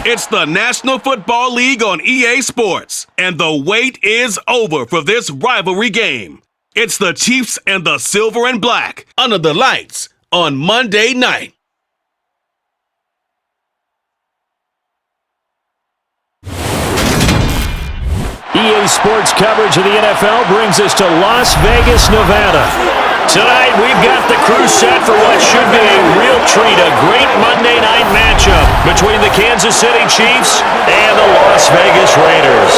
It's the National Football League on EA Sports, and the wait is over for this rivalry game. It's the Chiefs and the Silver and Black under the lights on Monday night. EA Sports coverage of the NFL brings us to Las Vegas, Nevada. Tonight, we've got the crew set for what should be a real treat, a great Monday night matchup between the Kansas City Chiefs and the Las Vegas Raiders.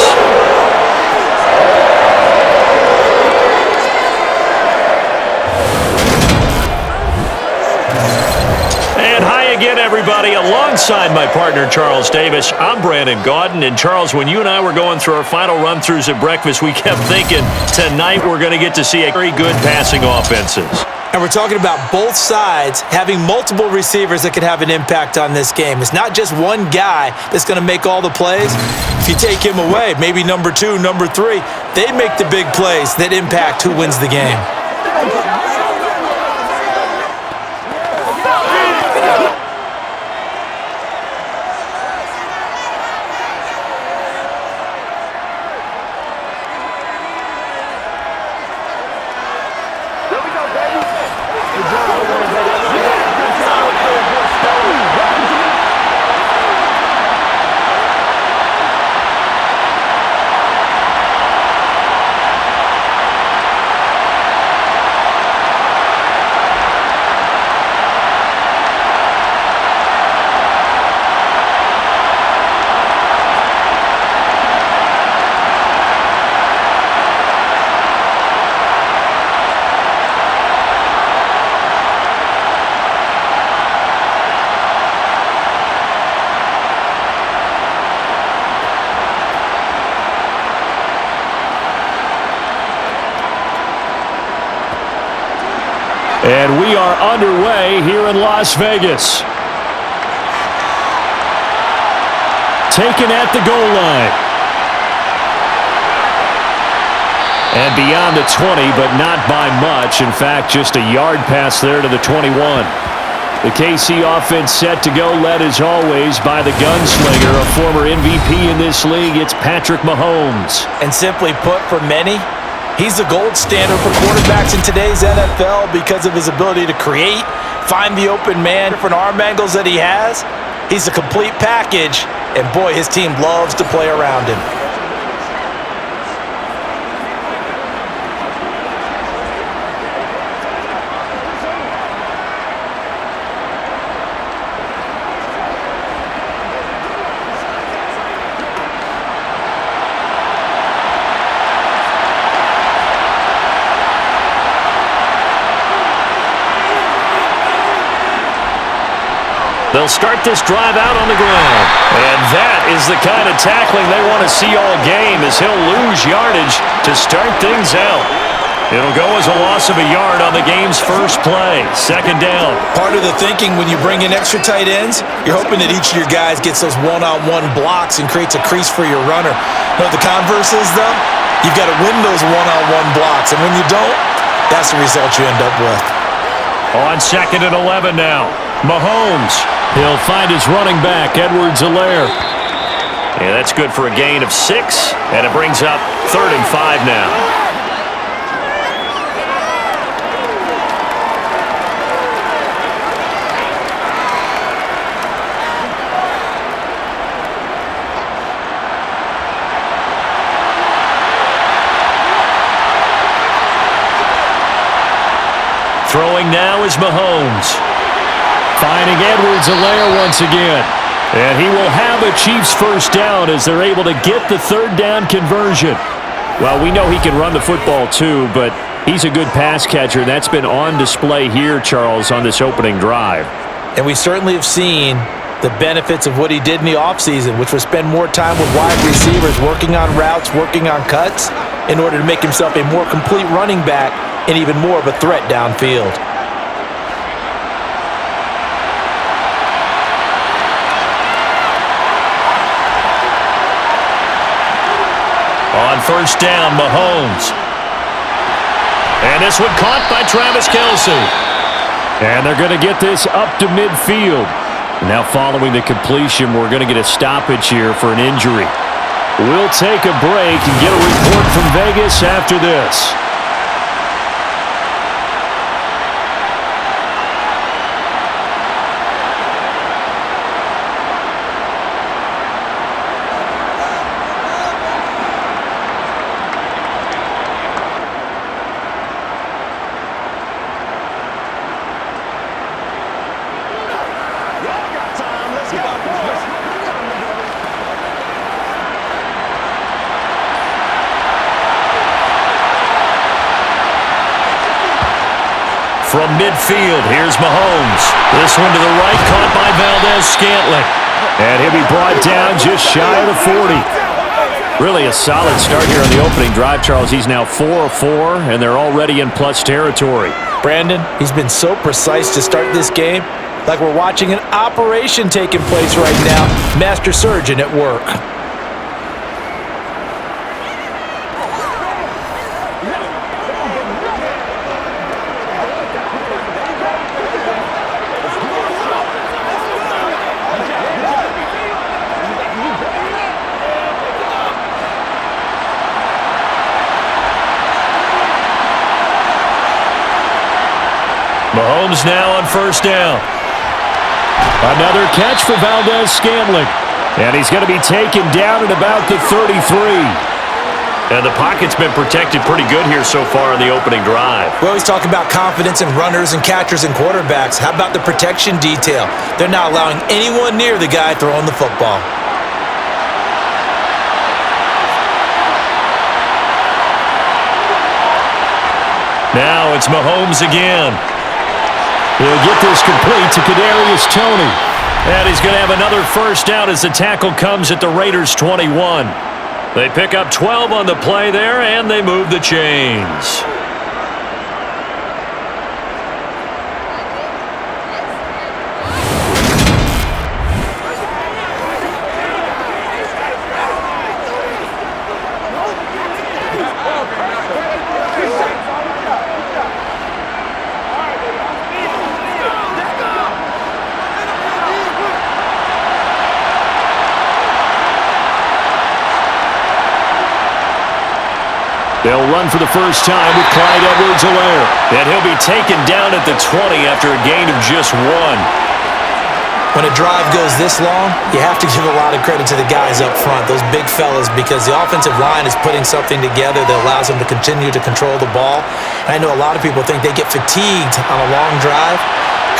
Again, everybody, alongside my partner, Charles Davis, I'm Brandon Gaudin. And, Charles, when you and I were going through our final run-throughs at breakfast, we kept thinking tonight we're going to get to see a very good passing offenses. And we're talking about both sides having multiple receivers that could have an impact on this game. It's not just one guy that's going to make all the plays. If you take him away, maybe number 2, number 3, they make the big plays that impact who wins the game. And we are underway here in Las Vegas. Taken at the goal line. And beyond the 20, but not by much. In fact, just a yard pass there to the 21. The KC offense set to go, led as always by the gunslinger, a former MVP in this league. It's Patrick Mahomes. And simply put, for many, he's the gold standard for quarterbacks in today's NFL because of his ability to create, find the open man, different arm angles that he has. He's a complete package, and boy, his team loves to play around him. They'll start this drive out on the ground. And that is the kind of tackling they want to see all game, as he'll lose yardage to start things out. It'll go as a loss of a yard on the game's first play. Second down. Part of the thinking when you bring in extra tight ends, you're hoping that each of your guys gets those one-on-one blocks and creates a crease for your runner. But the converse is, though, you've got to win those one-on-one blocks. And when you don't, that's the result you end up with. On 2nd and 11 now. Mahomes. He'll find his running back, Edwards-Helaire. Yeah, that's good for a gain of 6, and it brings up 3rd and 5 now. Throwing now is Mahomes. Finding Edwards-Helaire once again. And he will have a Chiefs first down as they're able to get the 3rd down conversion. Well, we know he can run the football too, but he's a good pass catcher. That's been on display here, Charles, on this opening drive. And we certainly have seen the benefits of what he did in the offseason, which was spend more time with wide receivers, working on routes, working on cuts, in order to make himself a more complete running back and even more of a threat downfield. On first down, Mahomes. And this one caught by Travis Kelce. And they're going to get this up to midfield. Now following the completion, we're going to get a stoppage here for an injury. We'll take a break and get a report from Vegas after this. From midfield, here's Mahomes. This one to the right, caught by Valdez-Scantling. And he'll be brought down just shy of the 40. Really a solid start here on the opening drive, Charles. He's now 4 of 4, and they're already in plus territory. Brandon, he's been so precise to start this game, like we're watching an operation taking place right now. Master surgeon at work. Mahomes now on first down. Another catch for Valdez-Scantling. And he's going to be taken down at about the 33. And the pocket's been protected pretty good here so far in the opening drive. We always talk about confidence in runners and catchers and quarterbacks. How about the protection detail? They're not allowing anyone near the guy throwing the football. Now it's Mahomes again. He'll get this complete to Kadarius Toney. And he's going to have another first down as the tackle comes at the Raiders' 21. They pick up 12 on the play there, and they move the chains. They'll run for the first time with Clyde Edwards-Helaire. And he'll be taken down at the 20 after a gain of just 1. When a drive goes this long, you have to give a lot of credit to the guys up front, those big fellas, because the offensive line is putting something together that allows them to continue to control the ball. And I know a lot of people think they get fatigued on a long drive.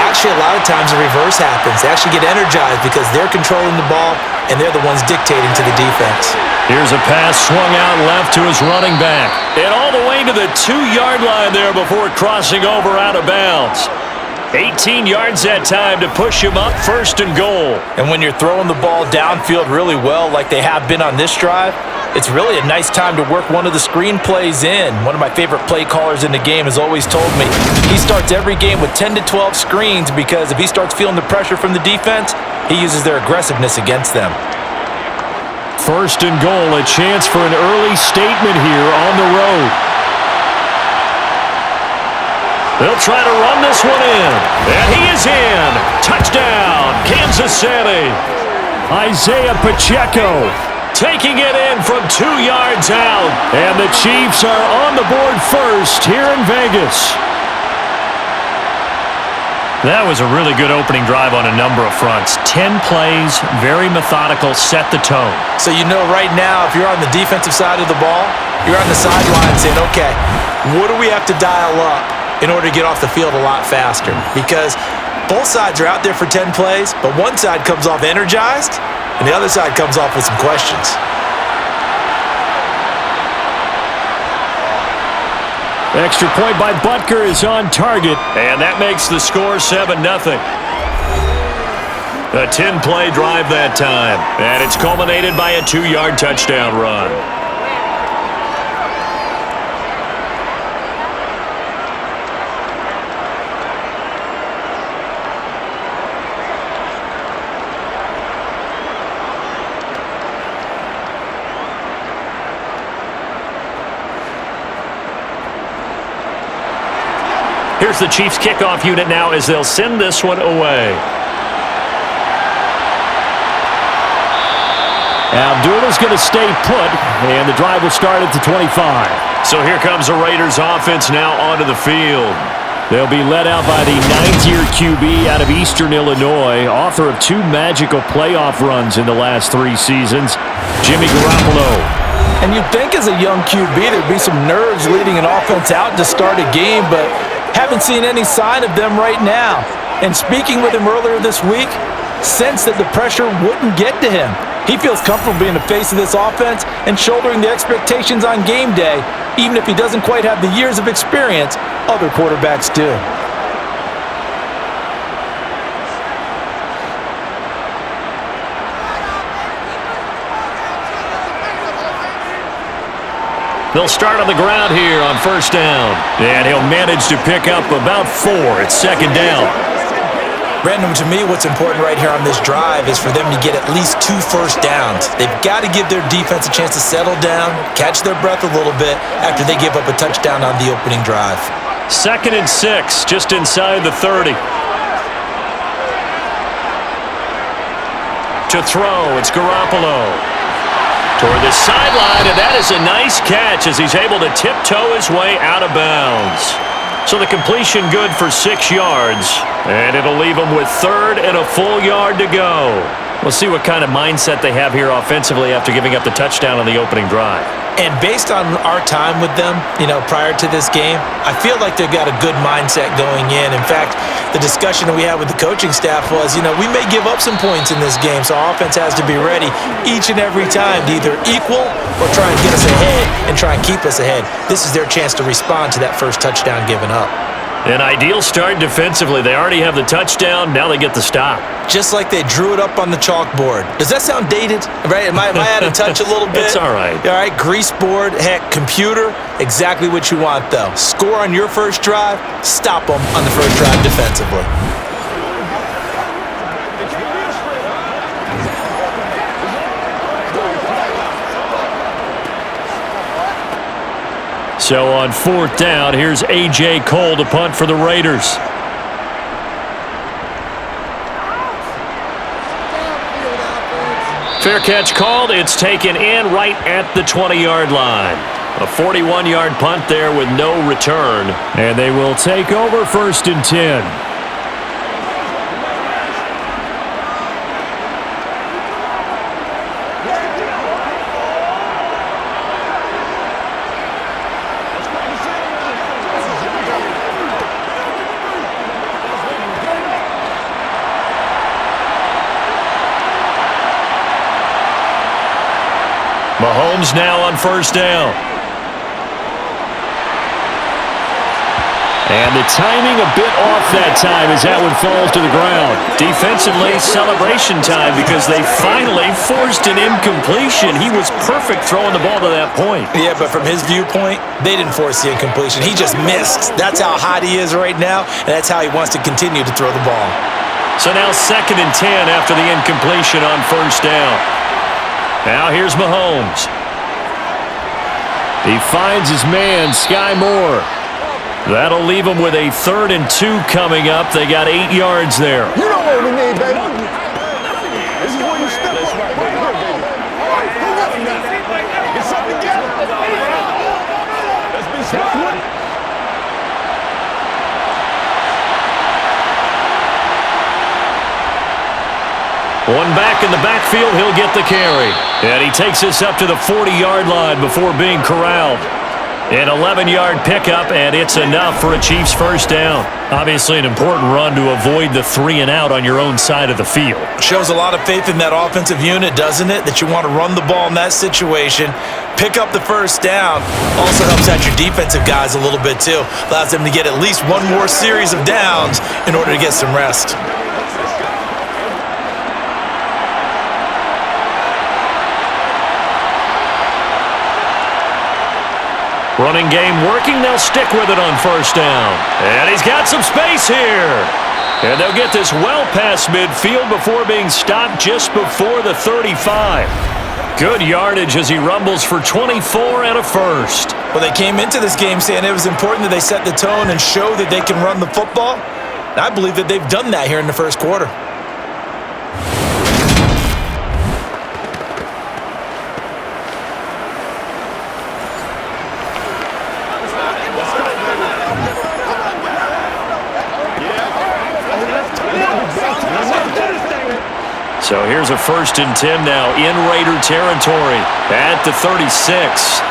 Actually, a lot of times the reverse happens. They actually get energized because they're controlling the ball and they're the ones dictating to the defense. Here's a pass swung out left to his running back. And all the way to the 2-yard line there before crossing over out of bounds. 18 yards that time to push him up first and goal. And when you're throwing the ball downfield really well like they have been on this drive, it's really a nice time to work one of the screen plays in. One of my favorite play callers in the game has always told me he starts every game with 10 to 12 screens because if he starts feeling the pressure from the defense, he uses their aggressiveness against them. First and goal, a chance for an early statement here on the road. They'll try to run this one in. And he is in. Touchdown, Kansas City. Isaiah Pacheco taking it in from 2 yards out. And the Chiefs are on the board first here in Vegas. That was a really good opening drive on a number of fronts. 10 plays, very methodical, set the tone. So you know right now, if you're on the defensive side of the ball, you're on the sideline saying, okay, what do we have to dial up in order to get off the field a lot faster? Because both sides are out there for 10 plays, but one side comes off energized, and the other side comes off with some questions. Extra point by Butker is on target, and that makes the score 7-0. A 10-play drive that time, and it's culminated by a 2-yard touchdown run. Here's the Chiefs kickoff unit now as they'll send this one away. Abdullah's going to stay put, and the drive will start at the 25. So here comes the Raiders offense now onto the field. They'll be led out by the ninth-year QB out of Eastern Illinois, author of 2 magical playoff runs in the last 3 seasons, Jimmy Garoppolo. And you'd think as a young QB there'd be some nerves leading an offense out to start a game, but haven't seen any sign of them right now. And speaking with him earlier this week, sensed that the pressure wouldn't get to him. He feels comfortable being the face of this offense and shouldering the expectations on game day, even if he doesn't quite have the years of experience other quarterbacks do. They'll start on the ground here on first down. And he'll manage to pick up about 4 at second down. Brandon, to me, what's important right here on this drive is for them to get at least 2 first downs. They've got to give their defense a chance to settle down, catch their breath a little bit after they give up a touchdown on the opening drive. 2nd and 6, just inside the 30. To throw, it's Garoppolo. Toward the sideline, and that is a nice catch as he's able to tiptoe his way out of bounds. So the completion good for 6 yards, and it'll leave them with 3rd and a full yard to go. We'll see what kind of mindset they have here offensively after giving up the touchdown on the opening drive. And based on our time with them, prior to this game, I feel like they've got a good mindset going in. In fact, the discussion that we had with the coaching staff was, we may give up some points in this game, so our offense has to be ready each and every time to either equal or try and get us ahead and try and keep us ahead. This is their chance to respond to that first touchdown given up. An ideal start defensively. They already have the touchdown. Now they get the stop. Just like they drew it up on the chalkboard. Does that sound dated? Right? Am I out of touch a little bit? It's all right. All right, grease board, heck, computer, exactly what you want, though. Score on your first drive, stop them on the first drive defensively. So on 4th down, here's A.J. Cole to punt for the Raiders. Fair catch called. It's taken in right at the 20-yard line. A 41-yard punt there with no return. And they will take over 1st and 10. Mahomes now on 1st down. And the timing a bit off that time as that one falls to the ground. Defensively, celebration time because they finally forced an incompletion. He was perfect throwing the ball to that point. Yeah, but from his viewpoint, they didn't force the incompletion. He just missed. That's how hot he is right now, and that's how he wants to continue to throw the ball. So now 2nd and 10 after the incompletion on 1st down. Now here's Mahomes. He finds his man, Sky Moore. That'll leave him with a 3rd and 2 coming up. They got 8 yards there. You know what we need, baby. This is where you step up. Right here, baby. All right, hang up now. Get something together. Let's be smart. One back in the backfield, he'll get the carry. And he takes this up to the 40-yard line before being corralled. An 11-yard pickup, and it's enough for a Chiefs first down. Obviously an important run to avoid the 3-and-out on your own side of the field. Shows a lot of faith in that offensive unit, doesn't it? That you want to run the ball in that situation. Pick up the first down. Also helps out your defensive guys a little bit, too. Allows them to get at least one more series of downs in order to get some rest. Running game working. They'll stick with it on 1st down. And he's got some space here. And they'll get this well past midfield before being stopped just before the 35. Good yardage as he rumbles for 24 and a first. Well, they came into this game saying it was important that they set the tone and show that they can run the football. And I believe that they've done that here in the first quarter. So here's a 1st and 10 now in Raider territory at the 36.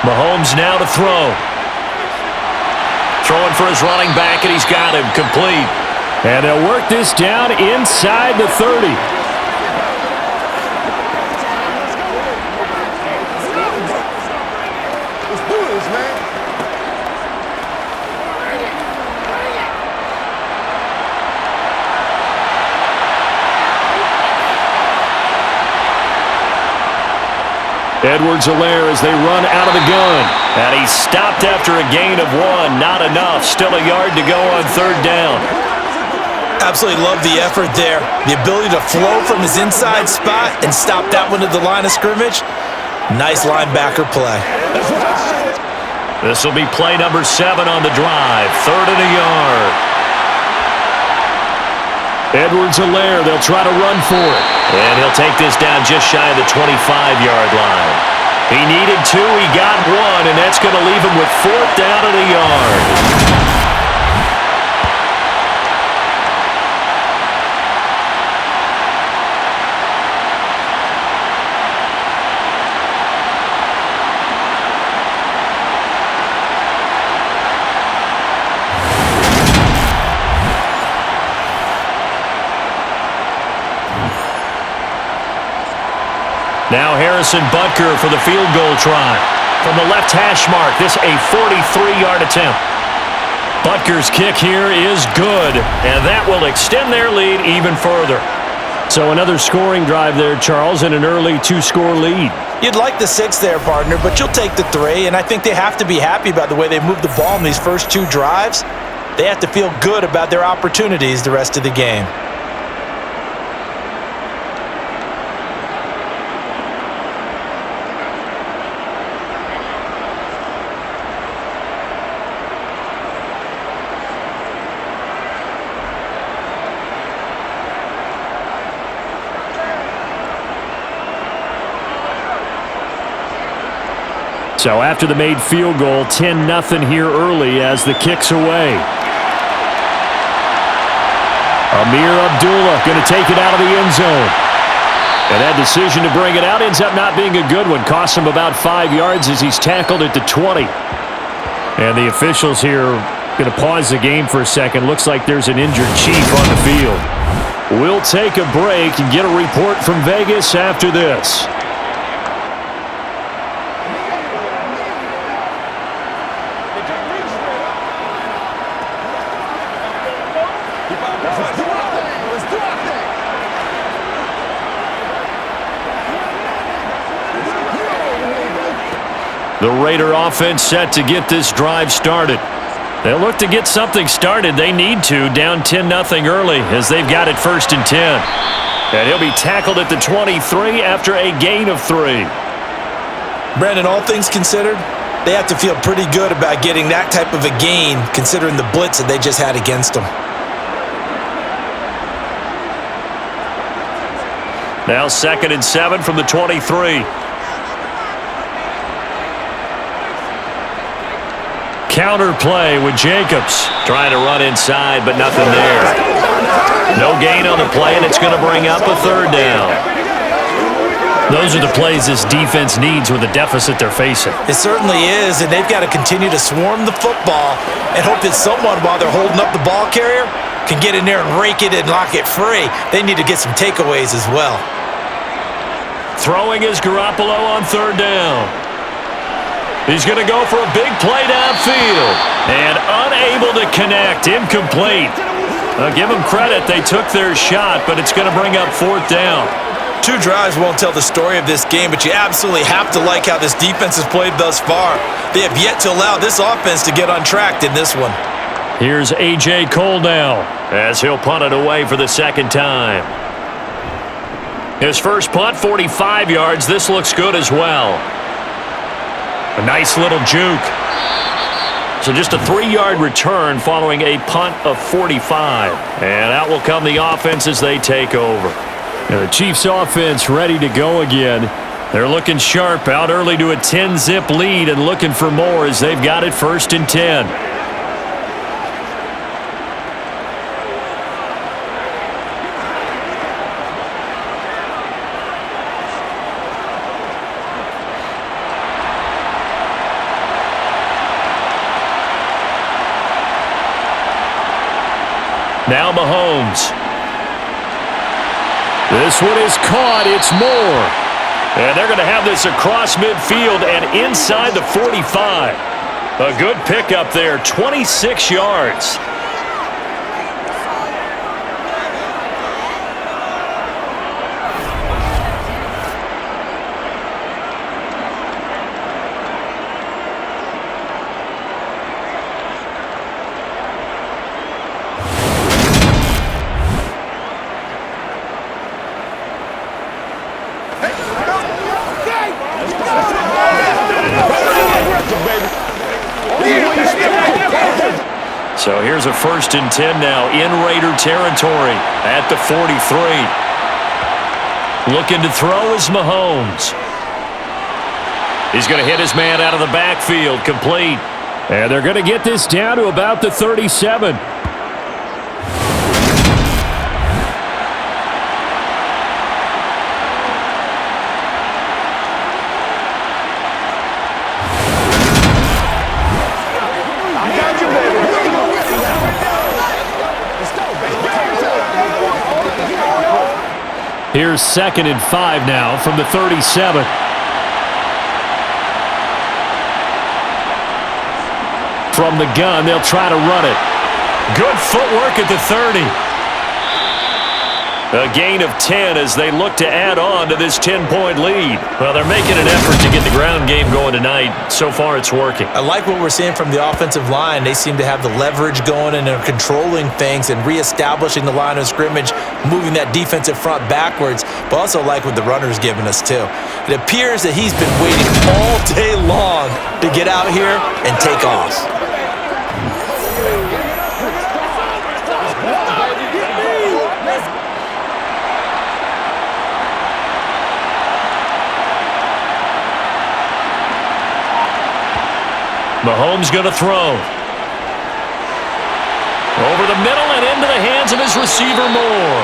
Mahomes now to throw. Throwing for his running back, and he's got him complete. And they'll work this down inside the 30. Let's do this, man. Edwards-Helaire as they run out of the gun. And he's stopped after a gain of 1. Not enough. Still a yard to go on 3rd down. Absolutely love the effort there. The ability to flow from his inside spot and stop that one to the line of scrimmage. Nice linebacker play. This will be play number 7 on the drive. 3rd and a yard. Edwards-Helaire, they'll try to run for it. And he'll take this down just shy of the 25-yard line. He needed 2, he got 1, and that's going to leave him with 4th down and a yard. Now Harrison Butker for the field goal try. From the left hash mark, this a 43-yard attempt. Butker's kick here is good, and that will extend their lead even further. So another scoring drive there, Charles, and an early 2-score lead. You'd like the 6 there, partner, but you'll take the 3, and I think they have to be happy about the way they moved the ball in these first 2 drives. They have to feel good about their opportunities the rest of the game. So after the made field goal, 10-0 here early as the kick's away. Amir Abdullah going to take it out of the end zone. And that decision to bring it out ends up not being a good one. Costs him about 5 yards as he's tackled at the 20. And the officials here going to pause the game for a second. Looks like there's an injured Chief on the field. We'll take a break and get a report from Vegas after this. The Raider offense set to get this drive started. They'll look to get something started. They need to, down 10-0 early as they've got it 1st and 10. And he'll be tackled at the 23 after a gain of 3. Brandon, all things considered, they have to feel pretty good about getting that type of a gain considering the blitz that they just had against them. Now 2nd and 7 from the 23. Counter play with Jacobs. Trying to run inside, but nothing there. No gain on the play, and it's going to bring up a 3rd down. Those are the plays this defense needs with the deficit they're facing. It certainly is, and they've got to continue to swarm the football and hope that someone, while they're holding up the ball carrier, can get in there and rake it and lock it free. They need to get some takeaways as well. Throwing is Garoppolo on 3rd down. He's going to go for a big play downfield. And unable to connect. Incomplete. Give them credit. They took their shot, but it's going to bring up 4th down. 2 drives won't tell the story of this game, but you absolutely have to like how this defense has played thus far. They have yet to allow this offense to get untracked in this one. Here's A.J. Cole now as he'll punt it away for the 2nd time. His first punt, 45 yards. This looks good as well. A nice little juke. So just a 3-yard return following a punt of 45. And out will come the offense as they take over. And the Chiefs offense ready to go again. They're looking sharp, out early to a 10-zip lead and looking for more as they've got it 1st and 10. Now Mahomes. This one is caught. It's Moore. And they're going to have this across midfield and inside the 45. A good pickup there, 26 yards. So here's a 1st and 10 now in Raider territory at the 43. Looking to throw is Mahomes. He's going to hit his man out of the backfield, complete. And they're going to get this down to about the 37. Here's 2nd and 5 now from the 37. From the gun, they'll try to run it. Good footwork at the 30. A gain of 10 as they look to add on to this 10-point lead. Well, they're making an effort to get the ground game going tonight. So far, it's working. I like what we're seeing from the offensive line. They seem to have the leverage going and they're controlling things and reestablishing the line of scrimmage, moving that defensive front backwards, but also like what the runner's giving us, too. It appears that he's been waiting all day long to get out here and take off. Mahomes going to throw. Over the middle and into the hands of his receiver, Moore.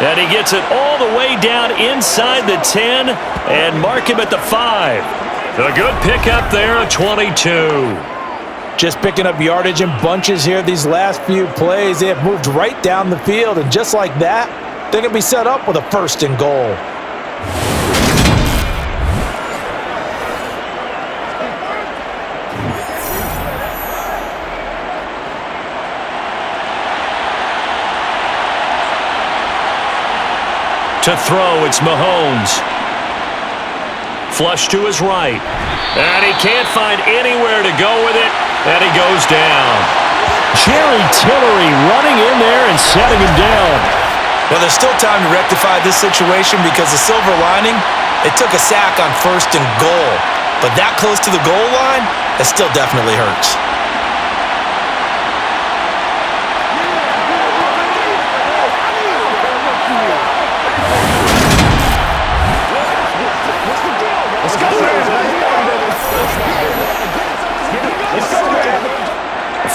And he gets it all the way down inside the 10 and mark him at the 5. A good pickup there, a 22. Just picking up yardage in bunches here these last few plays. They have moved right down the field, and just like that, they're going to be set up with a 1st and goal. To throw, it's Mahomes. Flush to his right. And he can't find anywhere to go with it, and he goes down. Jerry Tillery running in there and setting him down. Well, there's still time to rectify this situation because the silver lining, it took a sack on 1st and goal. But that close to the goal line, it still definitely hurts.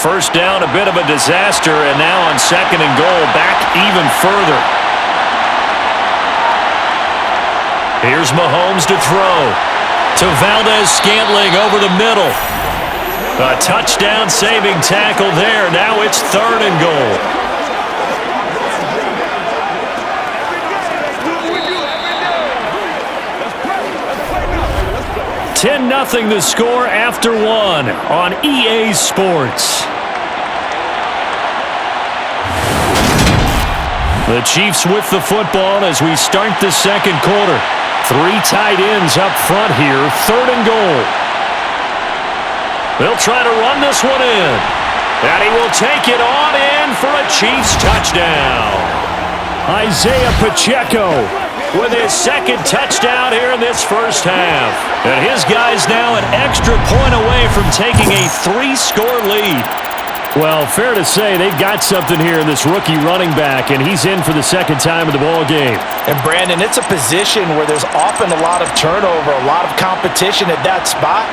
First down, a bit of a disaster, and now on 2nd and goal, back even further. Here's Mahomes to throw. To Valdez-Scantling over the middle. A touchdown-saving tackle there. Now it's 3rd and goal. $10-0 the score after 1 on EA Sports. The Chiefs with the football as we start the 2nd quarter. 3 tight ends up front here, 3rd and goal. They'll try to run this one in. And he will take it on in for a Chiefs touchdown. Isaiah Pacheco with his 2nd touchdown here in this first half. And his guy's now an extra point away from taking a 3-score lead. Well, fair to say they've got something here in this rookie running back, and he's in for the 2nd time of the ball game. And Brandon, it's a position where there's often a lot of turnover, a lot of competition at that spot.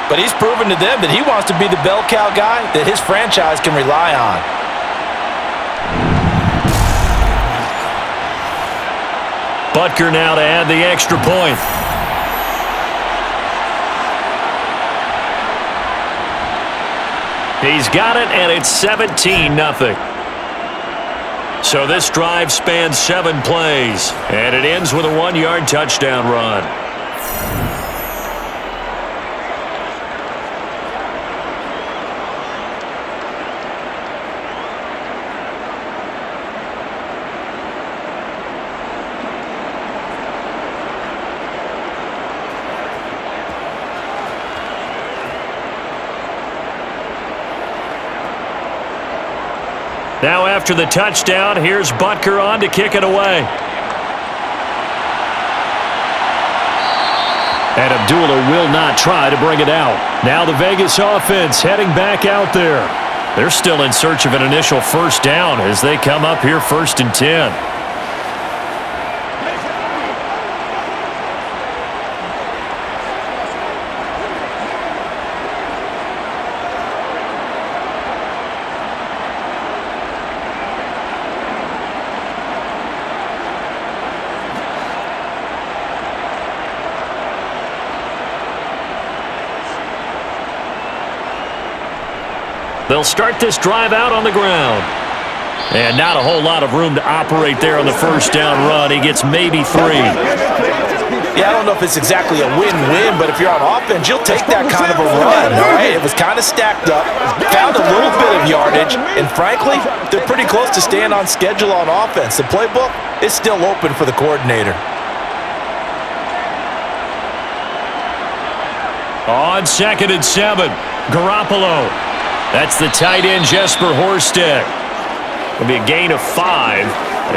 But he's proven to them that he wants to be the bell cow guy that his franchise can rely on. Butker now to add the extra point. He's got it, and it's 17-0. So this drive spans 7 plays, and it ends with a 1-yard touchdown run. Now after the touchdown, here's Butker on to kick it away. And Abdullah will not try to bring it out. Now the Vegas offense heading back out there. They're still in search of an initial first down as they come up here 1st and 10. They'll start this drive out on the ground. And not a whole lot of room to operate there on the first down run. He gets maybe 3. Yeah, I don't know if it's exactly a win-win, but if you're on offense, you'll take that kind of a run, all right? It was kind of stacked up, found a little bit of yardage, and frankly, they're pretty close to staying on schedule on offense. The playbook is still open for the coordinator. On 2nd and 7, Garoppolo. That's the tight end, Jesper Horsted. It'll be a gain of 5,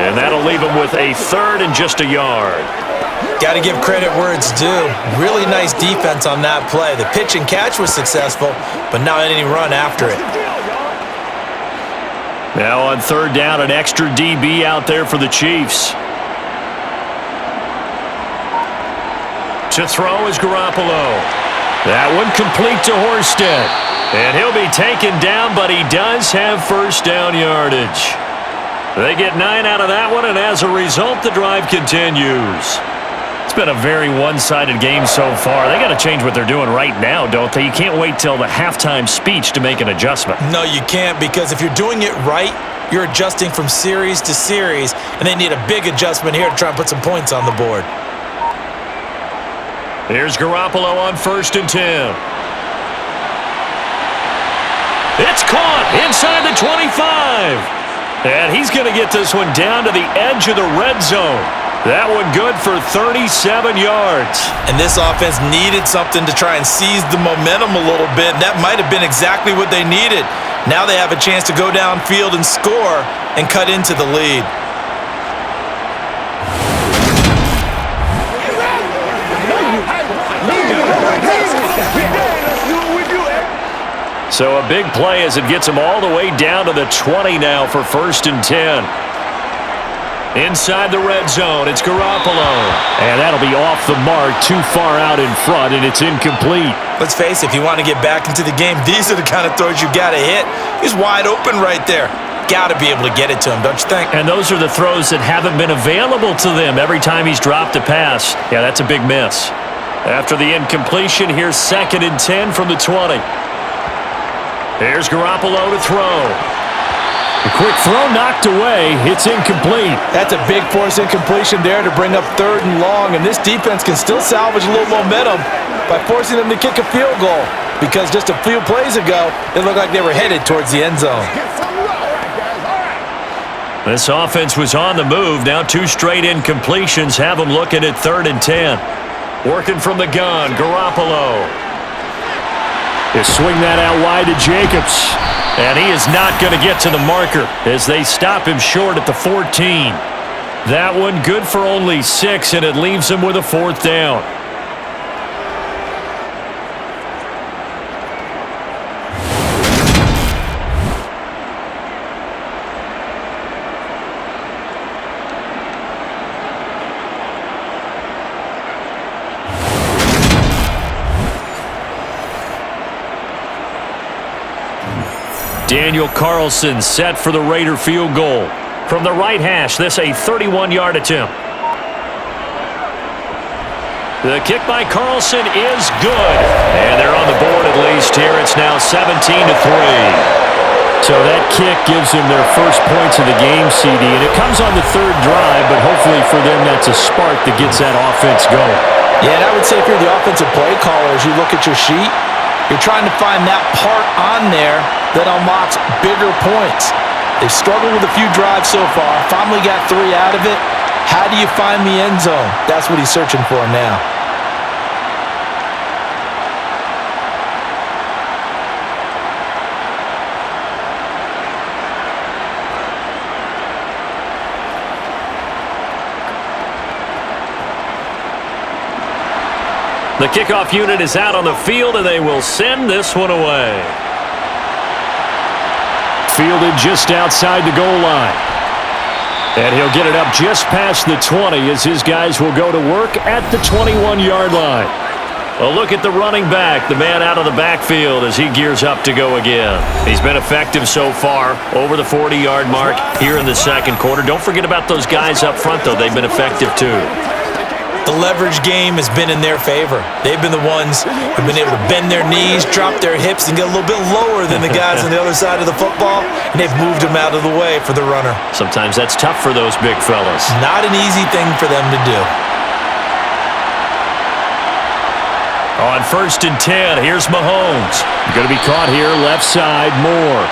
and that'll leave him with a 3rd and just a yard. Got to give credit where it's due. Really nice defense on that play. The pitch and catch was successful, but not any run after it. Now on 3rd down, an extra DB out there for the Chiefs. To throw is Garoppolo. That one complete to Horsted. And he'll be taken down, but he does have first down yardage. They get 9 out of that one, and as a result, the drive continues. It's been a very one-sided game so far. They got to change what they're doing right now, don't they? You can't wait till the halftime speech to make an adjustment. No, you can't, because if you're doing it right, you're adjusting from series to series, and they need a big adjustment here to try and put some points on the board. Here's Garoppolo on 1st and 10. It's caught inside the 25. And he's going to get this one down to the edge of the red zone. That one good for 37 yards. And this offense needed something to try and seize the momentum a little bit. That might have been exactly what they needed. Now they have a chance to go downfield and score and cut into the lead. So a big play as it gets him all the way down to the 20 now for 1st and 10. Inside the red zone, it's Garoppolo. And that'll be off the mark, too far out in front, and it's incomplete. Let's face it, if you want to get back into the game, these are the kind of throws you got to hit. He's wide open right there. Got to be able to get it to him, don't you think? And those are the throws that haven't been available to them every time he's dropped a pass. Yeah, that's a big miss. After the incompletion, here's 2nd and 10 from the 20. There's Garoppolo to throw. A quick throw knocked away. It's incomplete. That's a big force incompletion there to bring up 3rd and long, and this defense can still salvage a little momentum by forcing them to kick a field goal, because just a few plays ago, it looked like they were headed towards the end zone. This offense was on the move. Now 2 straight incompletions have them looking at 3rd and 10. Working from the gun, Garoppolo. They swing that out wide to Jacobs. And he is not going to get to the marker as they stop him short at the 14. That one good for only 6, and it leaves him with a 4th down. Daniel Carlson set for the Raider field goal. From the right hash, this a 31-yard attempt. The kick by Carlson is good. And they're on the board at least here. It's now 17-3. So that kick gives them their first points of the game, CD, and it comes on the third drive, but hopefully for them that's a spark that gets that offense going. Yeah, and I would say if you're the offensive play caller, as you look at your sheet, you're trying to find that part on there that unlocks bigger points. They've struggled with a few drives so far, finally got 3 out of it. How do you find the end zone? That's what he's searching for now. The kickoff unit is out on the field, and they will send this one away. Fielded just outside the goal line. And he'll get it up just past the 20 as his guys will go to work at the 21-yard line. A look at the running back, the man out of the backfield as he gears up to go again. He's been effective so far, over the 40-yard mark here in the second quarter. Don't forget about those guys up front, though. They've been effective, too. The leverage game has been in their favor. They've been the ones who've been able to bend their knees, drop their hips, and get a little bit lower than the guys on the other side of the football, and they've moved them out of the way for the runner. Sometimes that's tough for those big fellas. Not an easy thing for them to do. On 1st and 10, here's Mahomes. Going to be caught here, left side, Moore.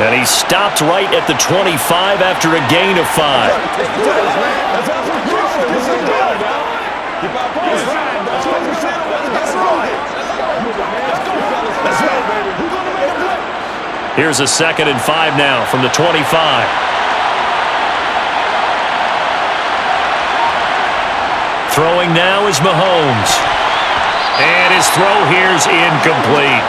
And he stopped right at the 25 after a gain of 5. Here's a 2nd and 5 now from the 25. Throwing now is Mahomes. And his throw here's incomplete.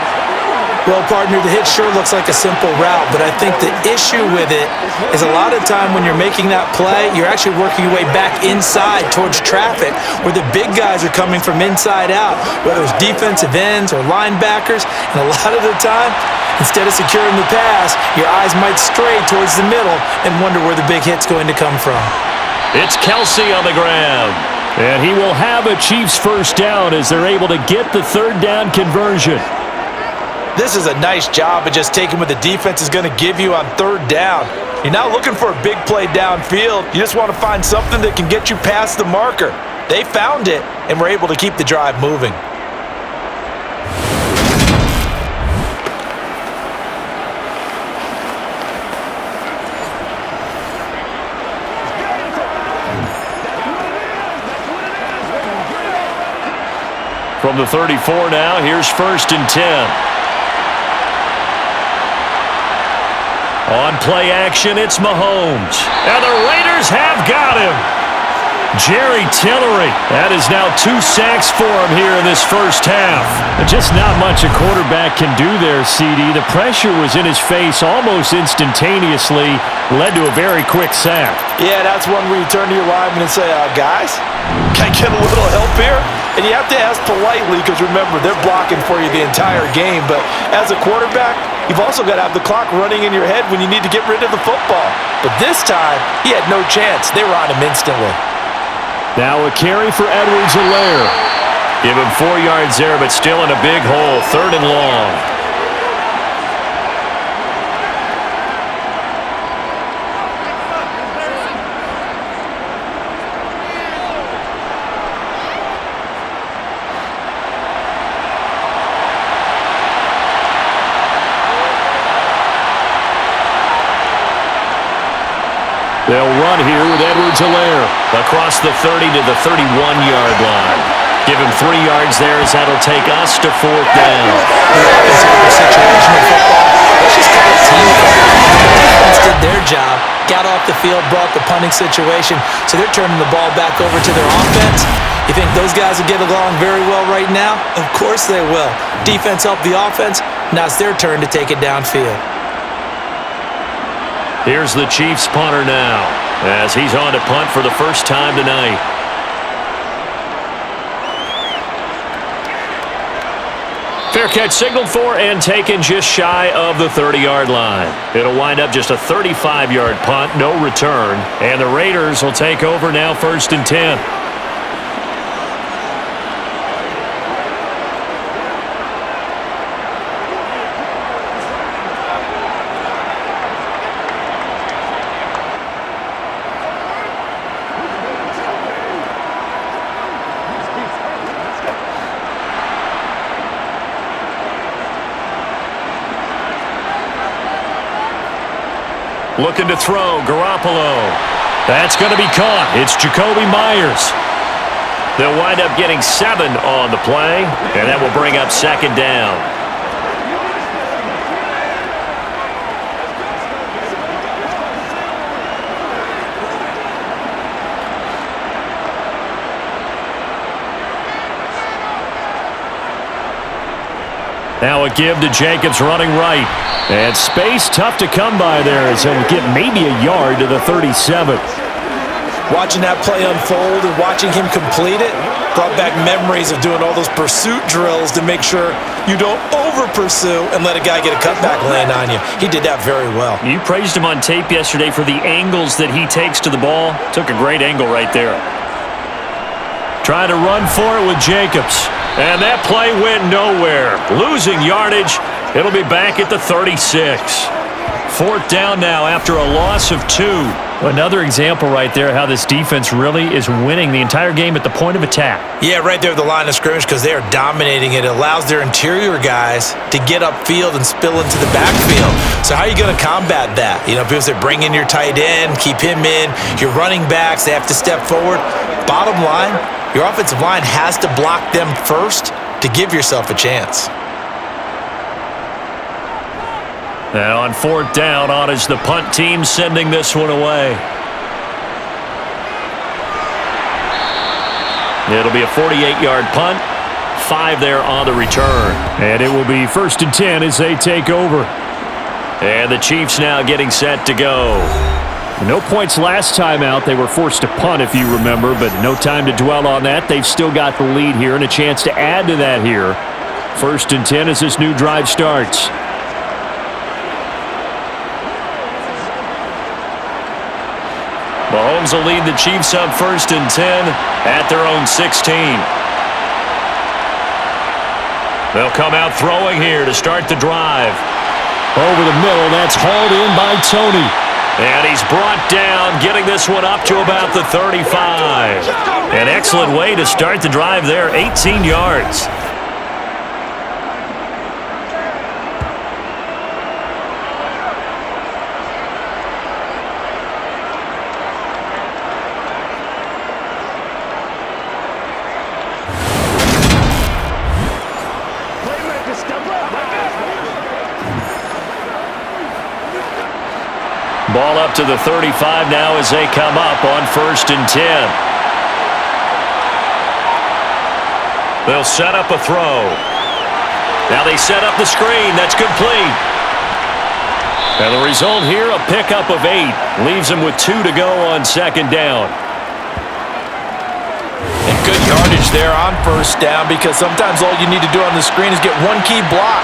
Well, partner, the hit sure looks like a simple route, but I think the issue with it is a lot of time when you're making that play, you're actually working your way back inside towards traffic where the big guys are coming from inside out, whether it's defensive ends or linebackers, and a lot of the time, instead of securing the pass, your eyes might stray towards the middle and wonder where the big hit's going to come from. It's Kelsey on the ground. And he will have a Chiefs first down as they're able to get the third down conversion. This is a nice job of just taking what the defense is going to give you on third down. You're not looking for a big play downfield. You just want to find something that can get you past the marker. They found it and were able to keep the drive moving. From the 34 now, here's 1st and 10. On play action, it's Mahomes. And the Raiders have got him. Jerry Tillery. That is now 2 sacks for him here in this first half. Just not much a quarterback can do there, CD. The pressure was in his face almost instantaneously. Led to a very quick sack. Yeah, that's one where you turn to your lineman and say, guys, can I get a little help here? And you have to ask politely because, remember, they're blocking for you the entire game. But as a quarterback, you've also got to have the clock running in your head when you need to get rid of the football. But this time, he had no chance. They were on him instantly. Now a carry for Edwards-Helaire. Give him 4 yards there, but still in a big hole. 3rd and long. They'll run here with Edwards-Helaire across the 30 to the 31-yard line. Give him 3 yards there as that'll take us to 4th down. Let's just call it teamwork. The defense did their job, got off the field, brought the punting situation, so they're turning the ball back over to their offense. You think those guys will get along very well right now? Of course they will. Defense helped the offense. Now it's their turn to take it downfield. Here's the Chiefs punter now as he's on to punt for the first time tonight. Fair catch signaled for and taken just shy of the 30-yard line. It'll wind up just a 35-yard punt, no return. And the Raiders will take over now 1st and 10. Looking to throw, Garoppolo. That's going to be caught. It's Jacoby Myers. They'll wind up getting 7 on the play, and that will bring up second down. Now a give to Jacobs running right. And space tough to come by there as he'll get maybe a yard to the 37. Watching that play unfold and watching him complete it brought back memories of doing all those pursuit drills to make sure you don't over-pursue and let a guy get a cutback land on you. He did that very well. You praised him on tape yesterday for the angles that he takes to the ball. Took a great angle right there. Trying to run for it with Jacobs. And that play went nowhere. Losing yardage. It'll be back at the 36. 4th down now after a loss of 2. Another example right there how this defense really is winning the entire game at the point of attack. Yeah, right there at the line of scrimmage because they are dominating it. It allows their interior guys to get upfield and spill into the backfield. So how are you going to combat that? You know, people say bring in your tight end, keep him in. Your running backs, they have to step forward. Bottom line, your offensive line has to block them first to give yourself a chance. And on 4th down, on is the punt team sending this one away. It'll be a 48-yard punt. 5 there on the return. And it will be 1st and 10 as they take over. And the Chiefs now getting set to go. No points last time out. They were forced to punt, if you remember, but no time to dwell on that. They've still got the lead here and a chance to add to that here. 1st and 10 as this new drive starts. Mahomes will lead the Chiefs up 1st and 10 at their own 16. They'll come out throwing here to start the drive. Over the middle, that's hauled in by Tony. And he's brought down, getting this one up to about the 35. An excellent way to start the drive there, 18 yards. Ball up to the 35 now as they come up on 1st and 10. They'll set up a throw. Now they set up the screen. That's complete. And the result here, a pickup of 8. Leaves them with 2 to go on 2nd down. And good yardage there on 1st down because sometimes all you need to do on the screen is get one key block.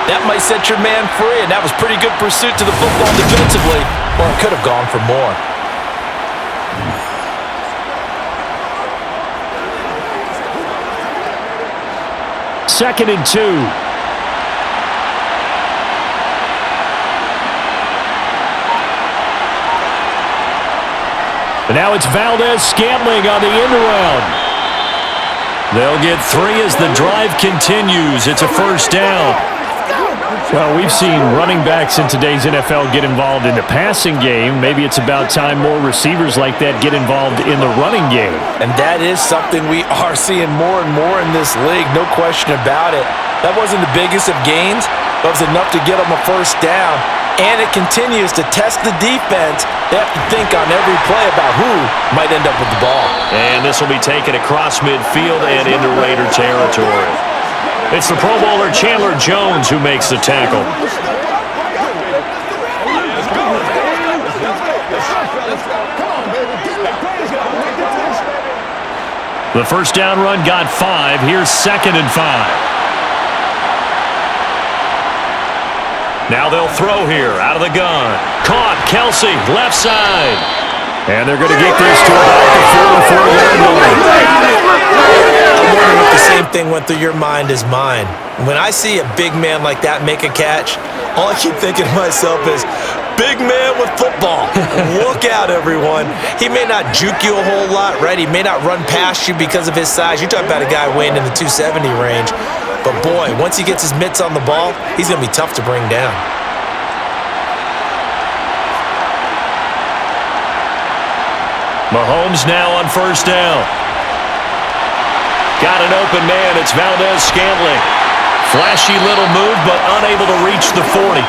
That might set your man free, and that was pretty good pursuit to the football defensively, or it could have gone for more. Second and 2. And now it's Valdez-Scantling on the end around. They'll get 3 as the drive continues. It's a 1st down. Well, we've seen running backs in today's NFL get involved in the passing game. Maybe it's about time more receivers like that get involved in the running game. And that is something we are seeing more and more in this league, no question about it. That wasn't the biggest of gains, but it was enough to get them a 1st down. And it continues to test the defense. They have to think on every play about who might end up with the ball. And this will be taken across midfield and into Raider territory. It's the Pro Bowler Chandler Jones who makes the tackle. The 1st down run got 5. Here's 2nd and 5. Now they'll throw here out of the gun. Caught, Kelsey, left side. And they're going to get this to about the 44-yard line. I'm wondering if the same thing went through your mind as mine. When I see a big man like that make a catch, all I keep thinking to myself is, big man with football. Look out, everyone. He may not juke you a whole lot, right? He may not run past you because of his size. You're talking about a guy weighing in the 270 range. But boy, once he gets his mitts on the ball, he's going to be tough to bring down. Mahomes now on first down. Got an open man. It's Valdez-Scantling. Flashy little move, but unable to reach the 40.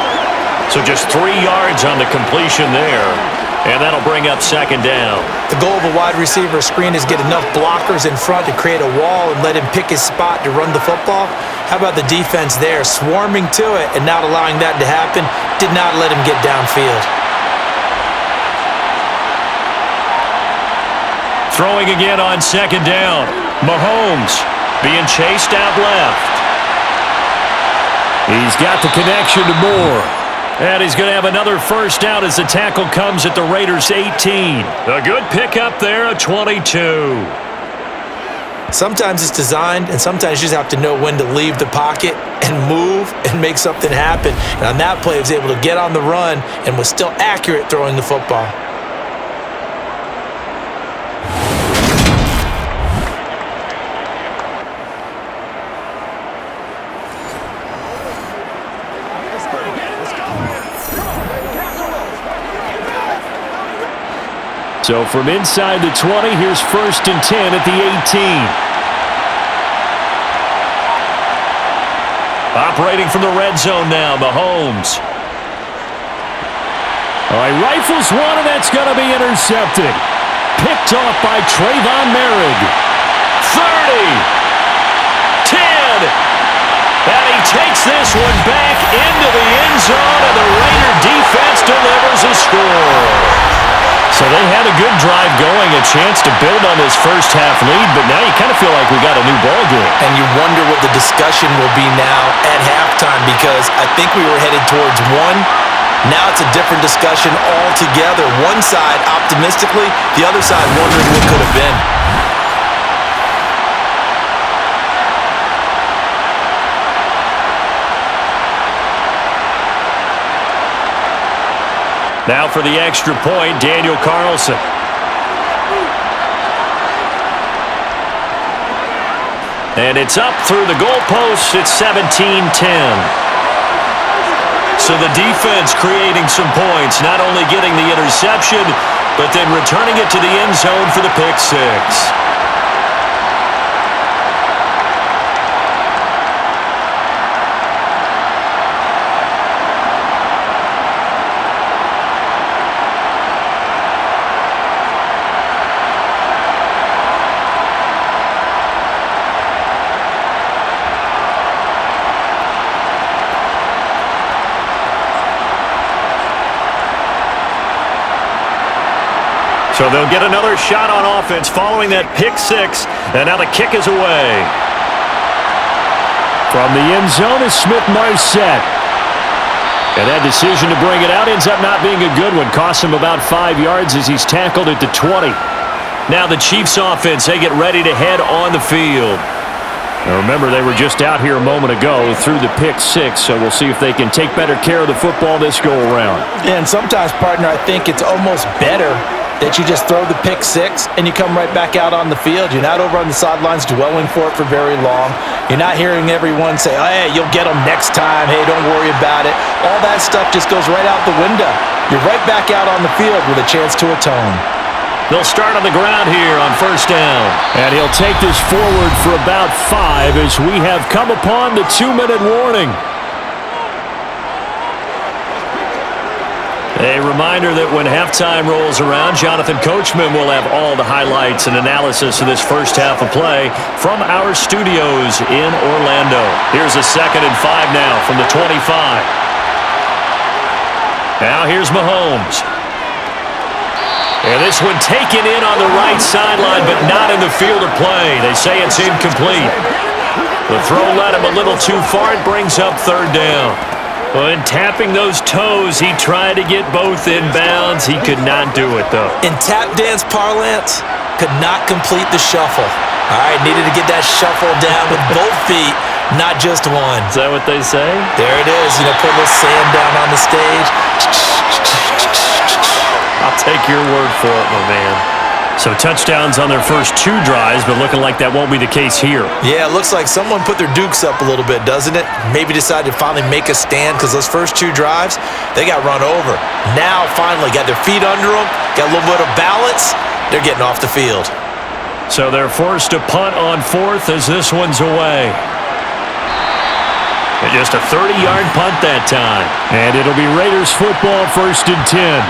So just 3 yards on the completion there. And that'll bring up second down. The goal of a wide receiver screen is get enough blockers in front to create a wall and let him pick his spot to run the football. How about the defense there, swarming to it and not allowing that to happen? Did not let him get downfield. Throwing again on second down. Mahomes being chased out left. He's got the connection to Moore. And he's going to have another first down as the tackle comes at the Raiders' 18. A good pickup there, a 22. Sometimes it's designed, and sometimes you just have to know when to leave the pocket and move and make something happen. And on that play, he was able to get on the run and was still accurate throwing the football. So from inside the 20, here's 1st and 10 at the 18. Operating from the red zone now, Mahomes. All right, rifles one, and that's going to be intercepted. Picked off by Trayvon Merrick. 30. 10. And he takes this one back into the end zone, and the Raider defense delivers a score. So they had a good drive going, a chance to build on this first half lead, but now you kind of feel like we got a new ball game. And you wonder what the discussion will be now at halftime, because I think we were headed towards one. Now it's a different discussion altogether. One side optimistically, the other side wondering what could have been. Now for the extra point, Daniel Carlson. And it's up through the goalposts. It's 17-10. So the defense creating some points, not only getting the interception, but then returning it to the end zone for the pick six. So they'll get another shot on offense following that pick six, and now the kick is away. From the end zone is Smith-Marset. And that decision to bring it out ends up not being a good one. Costs him about 5 yards as he's tackled at the 20. Now the Chiefs offense, they get ready to head on the field. Now remember, they were just out here a moment ago through the pick six, so we'll see if they can take better care of the football this go-around. And sometimes, partner, I think it's almost better that you just throw the pick six and you come right back out on the field. You're not over on the sidelines dwelling for it for very long. You're not hearing everyone say, oh, hey, you'll get them next time. Hey, don't worry about it. All that stuff just goes right out the window. You're right back out on the field with a chance to atone. They'll start on the ground here on first down. And he'll take this forward for about 5 as we have come upon the 2-minute warning. A reminder that when halftime rolls around, Jonathan Coachman will have all the highlights and analysis of this first half of play from our studios in Orlando. Here's a 2nd and 5 now from the 25. Now here's Mahomes. And this one taken in on the right sideline, but not in the field of play. They say it's incomplete. The throw led him a little too far. It brings up 3rd down. Well, in tapping those toes, he tried to get both inbounds. He could not do it, though. In tap dance parlance, could not complete the shuffle. All right, needed to get that shuffle down with both feet, not just one. Is that what they say? There it is. You know, put a little sand down on the stage. I'll take your word for it, my man. So touchdowns on their first 2 drives, but looking like that won't be the case here. Yeah, it looks like someone put their dukes up a little bit, doesn't it? Maybe decided to finally make a stand because those first 2 drives, they got run over. Now, finally, got their feet under them, got a little bit of balance, they're getting off the field. So they're forced to punt on fourth as this one's away. And just a 30-yard punt that time. And it'll be Raiders football, 1st and 10.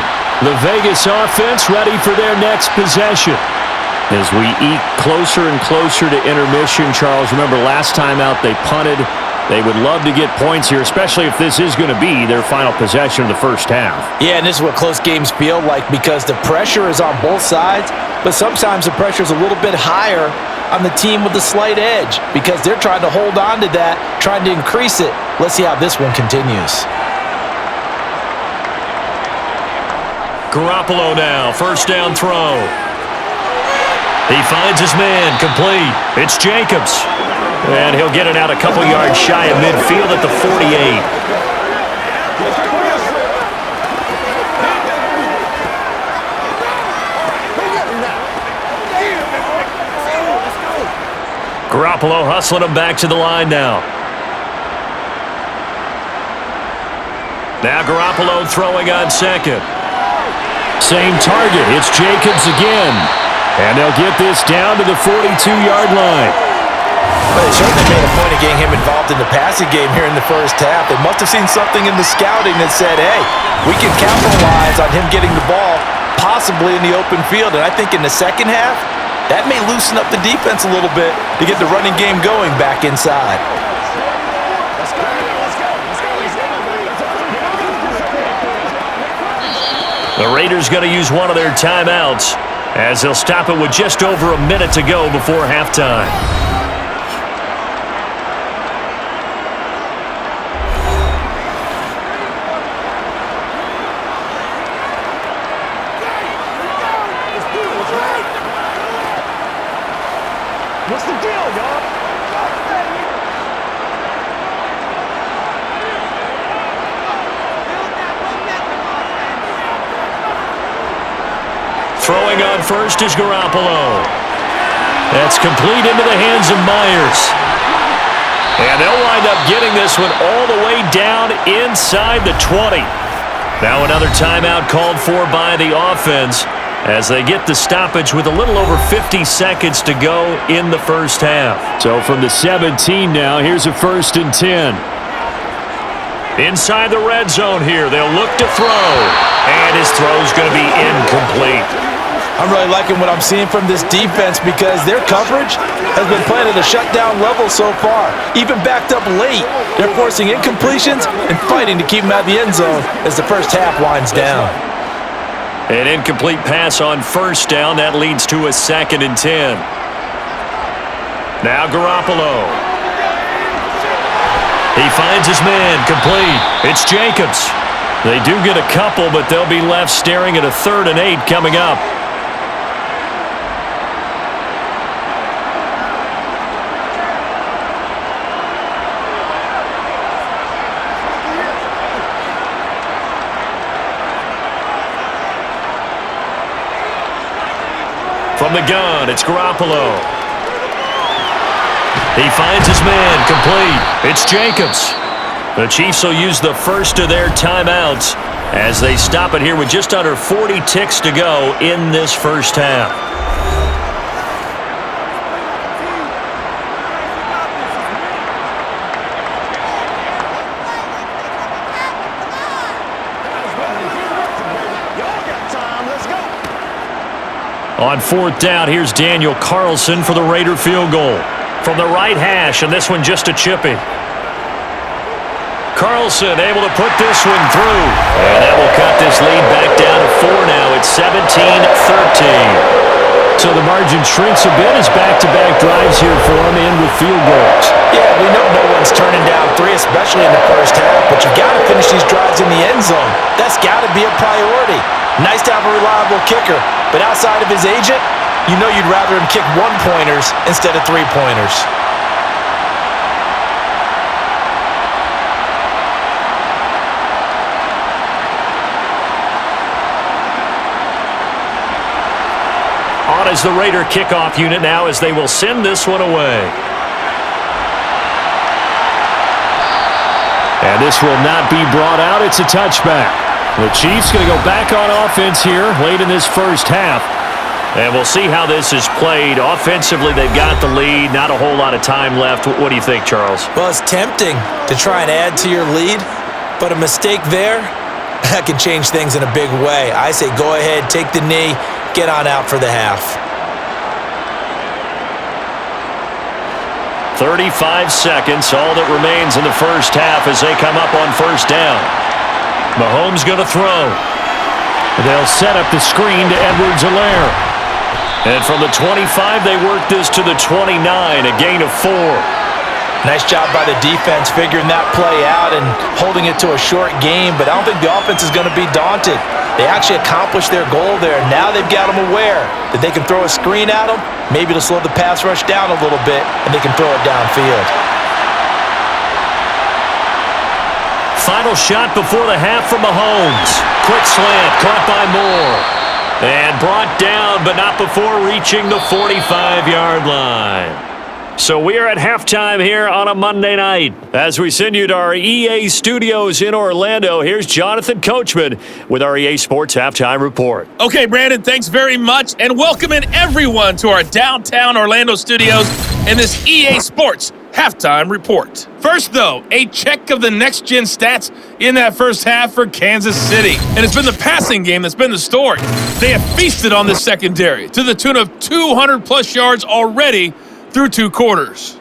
The Vegas offense ready for their next possession. As we eke closer and closer to intermission, Charles, remember last time out they punted. They would love to get points here, especially if this is going to be their final possession of the first half. Yeah, and this is what close games feel like because the pressure is on both sides, but sometimes the pressure is a little bit higher on the team with the slight edge because they're trying to hold on to that, trying to increase it. Let's see how this one continues. Garoppolo now, first down throw. He finds his man, complete. It's Jacobs. And he'll get it out a couple yards shy of midfield at the 48. Garoppolo hustling him back to the line now. Now Garoppolo throwing on second. Same target. It's Jacobs again. And they'll get this down to the 42-yard line. But they certainly made a point of getting him involved in the passing game here in the first half. They must have seen something in the scouting that said, hey, we can capitalize on him getting the ball possibly in the open field. And I think in the second half, that may loosen up the defense a little bit to get the running game going back inside. The Raiders going to use one of their timeouts as they'll stop it with just over a minute to go before halftime. What's the deal, y'all? Throwing on first is Garoppolo. That's complete into the hands of Myers. And they'll wind up getting this one all the way down inside the 20. Now another timeout called for by the offense as they get the stoppage with a little over 50 seconds to go in the first half. So from the 17 now, here's a 1st and 10. Inside the red zone here, they'll look to throw. And his throw's going to be incomplete. I'm really liking what I'm seeing from this defense because their coverage has been playing at a shutdown level so far. Even backed up late, they're forcing incompletions and fighting to keep them out of the end zone as the first half winds down. An incomplete pass on first down. That leads to a 2nd and 10. Now Garoppolo. He finds his man, complete. It's Jacobs. They do get a couple, but they'll be left staring at a 3rd and 8 coming up. From the gun, it's Garoppolo. He finds his man, complete. It's Jacobs. The Chiefs will use the first of their timeouts as they stop it here with just under 40 ticks to go in this first half. On 4th down, here's Daniel Carlson for the Raider field goal. From the right hash, and this one just a chippy. Carlson able to put this one through. And that will cut this lead back down to 4 now. It's 17-13. So the margin shrinks a bit as back-to-back drives here for him in with field goals. Yeah, we know no one's turning down 3, especially in the first half, but you've got to finish these drives in the end zone. That's got to be a priority. Nice to have a reliable kicker, but outside of his agent, you know you'd rather him kick 1-pointers instead of 3-pointers. On is the Raider kickoff unit now as they will send this one away. And this will not be brought out. It's a touchback. The Chiefs going to go back on offense here late in this first half. And we'll see how this is played. Offensively, they've got the lead. Not a whole lot of time left. What do you think, Charles? Well, it's tempting to try and add to your lead, but a mistake there, that can change things in a big way. I say go ahead, take the knee, get on out for the half. 35 seconds, all that remains in the first half as they come up on first down. Mahomes going to throw. They'll set up the screen to Edwards-Helaire. And from the 25, they work this to the 29, a gain of 4. Nice job by the defense figuring that play out and holding it to a short game, but I don't think the offense is going to be daunted. They actually accomplished their goal there. Now they've got them aware that they can throw a screen at them, maybe to slow the pass rush down a little bit, and they can throw it downfield. Final shot before the half from Mahomes. Quick slant, caught by Moore. And brought down, but not before reaching the 45-yard line. So we are at halftime here on a Monday night. As we send you to our EA studios in Orlando, here's Jonathan Coachman with our EA Sports Halftime Report. Okay, Brandon, thanks very much, and welcome in everyone to our downtown Orlando studios and this EA Sports Halftime Report. First, though, a check of the next-gen stats in that first half for Kansas City. And it's been the passing game that's been the story. They have feasted on this secondary to the tune of 200-plus yards already through 2 quarters.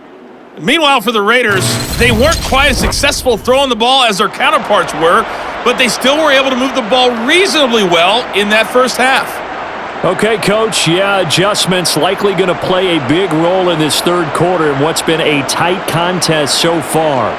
Meanwhile, for the Raiders, they weren't quite as successful throwing the ball as their counterparts were, but they still were able to move the ball reasonably well in that first half. Okay, Coach, adjustments likely going to play a big role in this third quarter in what's been a tight contest so far.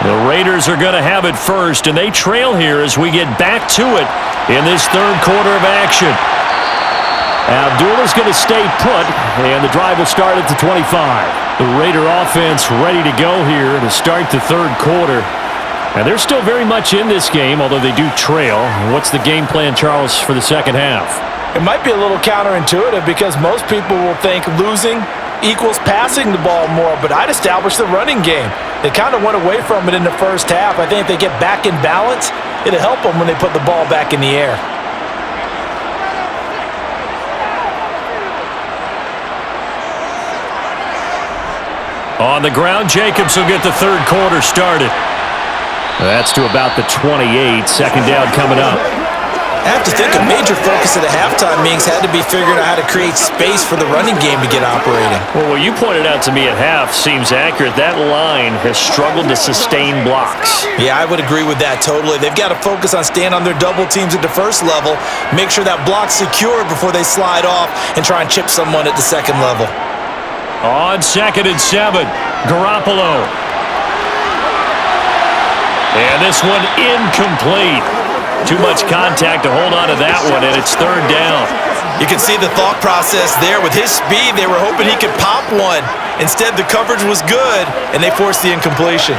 The Raiders are going to have it first, and they trail here as we get back to it in this third quarter of action. Abdullah's going to stay put, and the drive will start at the 25. The Raider offense ready to go here to start the third quarter. And they're still very much in this game, although they do trail. What's the game plan, Charles, for the second half? It might be a little counterintuitive because most people will think losing equals passing the ball more, but I'd establish the running game. They kind of went away from it in the first half. I think if they get back in balance, it'll help them when they put the ball back in the air. On the ground, Jacobs will get the third quarter started. That's to about the 28. Second down coming up. I have to think a major focus at the halftime meetings had to be figuring out how to create space for the running game to get operating. Well, what you pointed out to me at half seems accurate. That line has struggled to sustain blocks. Yeah, I would agree with that totally. They've got to focus on staying on their double teams at the first level, make sure that block's secure before they slide off and try and chip someone at the second level. On 2nd and 7, Garoppolo. And this one incomplete. Too much contact to hold on to that one, and it's third down. You can see the thought process there. With his speed, they were hoping he could pop one. Instead, the coverage was good, and they forced the incompletion.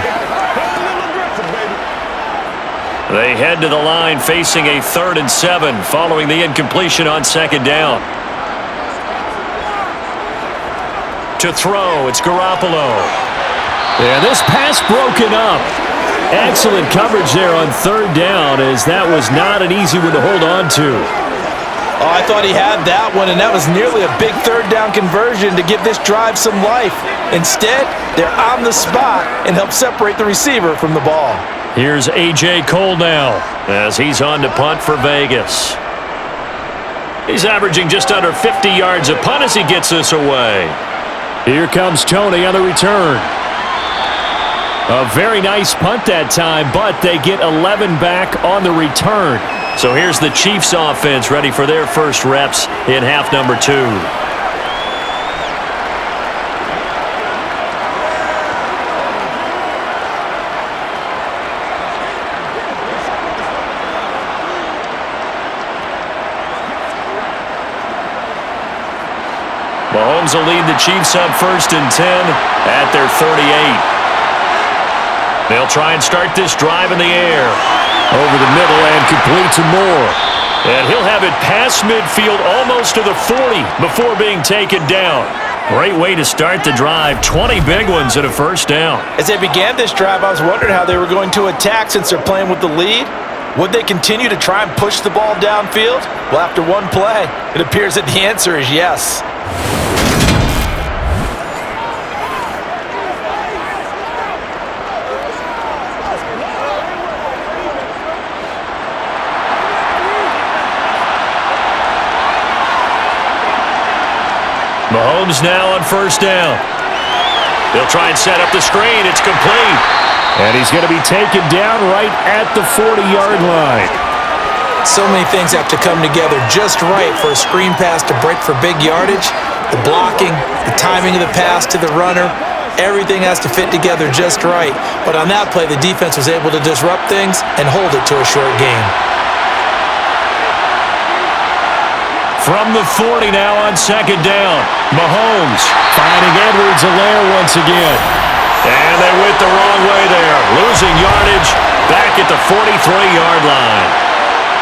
They head to the line facing a 3rd and 7 following the incompletion on 2nd down. To throw, it's Garoppolo. And this pass broken up. Excellent coverage there on 3rd down, as that was not an easy one to hold on to. Oh, I thought he had that one, and that was nearly a big 3rd down conversion to give this drive some life. Instead, they're on the spot and help separate the receiver from the ball. Here's A.J. Cole now, as he's on to punt for Vegas. He's averaging just under 50 yards a punt as he gets this away. Here comes Tony on the return. A very nice punt that time, but they get 11 back on the return. So here's the Chiefs offense ready for their first reps in half number 2. Mahomes will lead the Chiefs up 1st and 10 at their 38. They'll try and start this drive in the air. Over the middle and complete to Moore. And he'll have it past midfield almost to the 40 before being taken down. Great way to start the drive. 20 big ones at a first down. As they began this drive, I was wondering how they were going to attack since they're playing with the lead. Would they continue to try and push the ball downfield? Well, after one play, it appears that the answer is yes. Mahomes now on first down. He'll try and set up the screen. It's complete. And he's going to be taken down right at the 40-yard line. So many things have to come together just right for a screen pass to break for big yardage. The blocking, the timing of the pass to the runner, everything has to fit together just right. But on that play, the defense was able to disrupt things and hold it to a short gain. From the 40 now on second down. Mahomes finding Edwards-Helaire once again. And they went the wrong way there. Losing yardage back at the 43-yard line.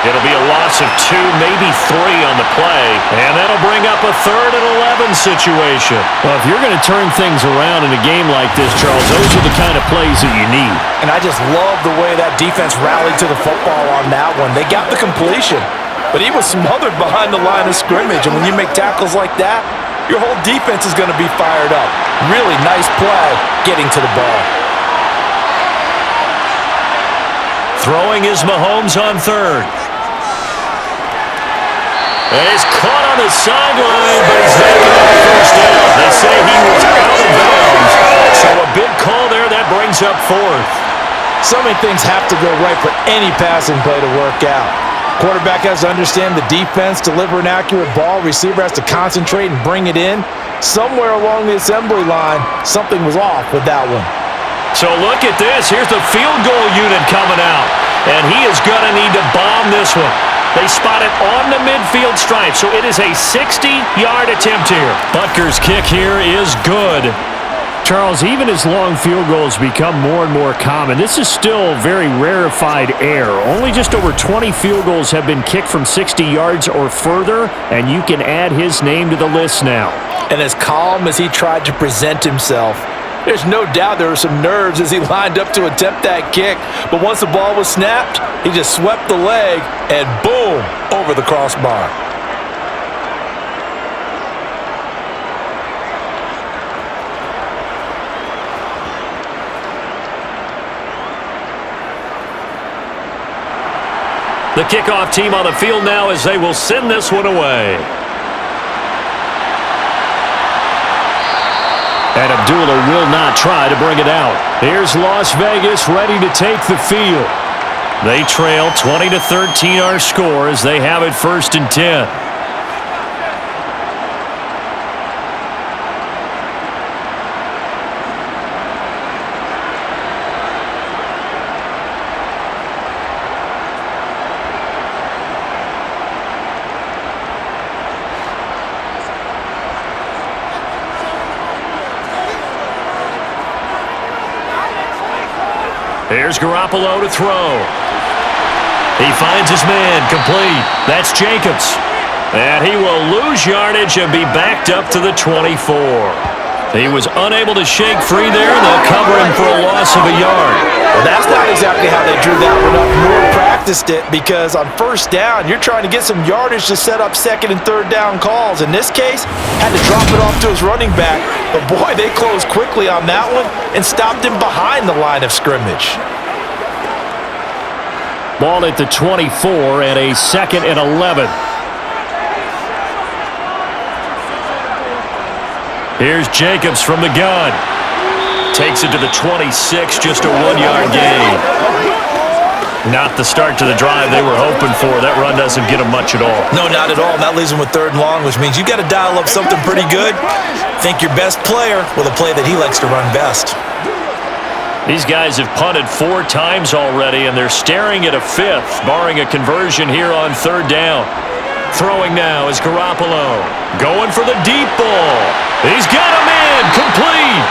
It'll be a loss of 2, maybe 3 on the play. And that'll bring up a 3rd and 11 situation. Well, if you're going to turn things around in a game like this, Charles, those are the kind of plays that you need. And I just love the way that defense rallied to the football on that one. They got the completion, but he was smothered behind the line of scrimmage. And when you make tackles like that, your whole defense is going to be fired up. Really nice play getting to the ball. Throwing is Mahomes on 3rd. And he's caught on the sideline, but he's not going to have first down. They say he was out of bounds. So a big call there. That brings up 4th. So many things have to go right for any passing play to work out. Quarterback has to understand the defense, deliver an accurate ball. Receiver has to concentrate and bring it in. Somewhere along the assembly line, something was off with that one. So look at this. Here's the field goal unit coming out. And he is going to need to bomb this one. They spot it on the midfield stripe, so it is a 60-yard attempt here. Butker's kick here is good. Charles, even as long field goals become more and more common, this is still very rarefied air. Only just over 20 field goals have been kicked from 60 yards or further, and you can add his name to the list now. And as calm as he tried to present himself, there's no doubt there were some nerves as he lined up to attempt that kick. But once the ball was snapped, he just swept the leg and boom, over the crossbar. The kickoff team on the field now as they will send this one away. And Abdullah will not try to bring it out. Here's Las Vegas ready to take the field. They trail 20-13 our score as they have it 1st and 10. Here's Garoppolo to throw. He finds his man, complete. That's Jacobs. And he will lose yardage and be backed up to the 24. He was unable to shake free there. They'll cover him for a loss of a yard. Well, that's not exactly how they drew that one up. Moore practiced it because on first down, you're trying to get some yardage to set up 2nd and 3rd down calls. In this case, had to drop it off to his running back. But boy, they closed quickly on that one and stopped him behind the line of scrimmage. Ball at the 24 and a 2nd and 11. Here's Jacobs from the gun. Takes it to the 26, just a 1-yard gain. Not the start to the drive they were hoping for. That run doesn't get them much at all. No, not at all. That leaves them with 3rd and long, which means you got to dial up something pretty good. Think your best player with a play that he likes to run best. These guys have punted 4 times already, and they're staring at a 5th, barring a conversion here on 3rd down. Throwing now is Garoppolo. Going for the deep ball. He's got him in. Complete.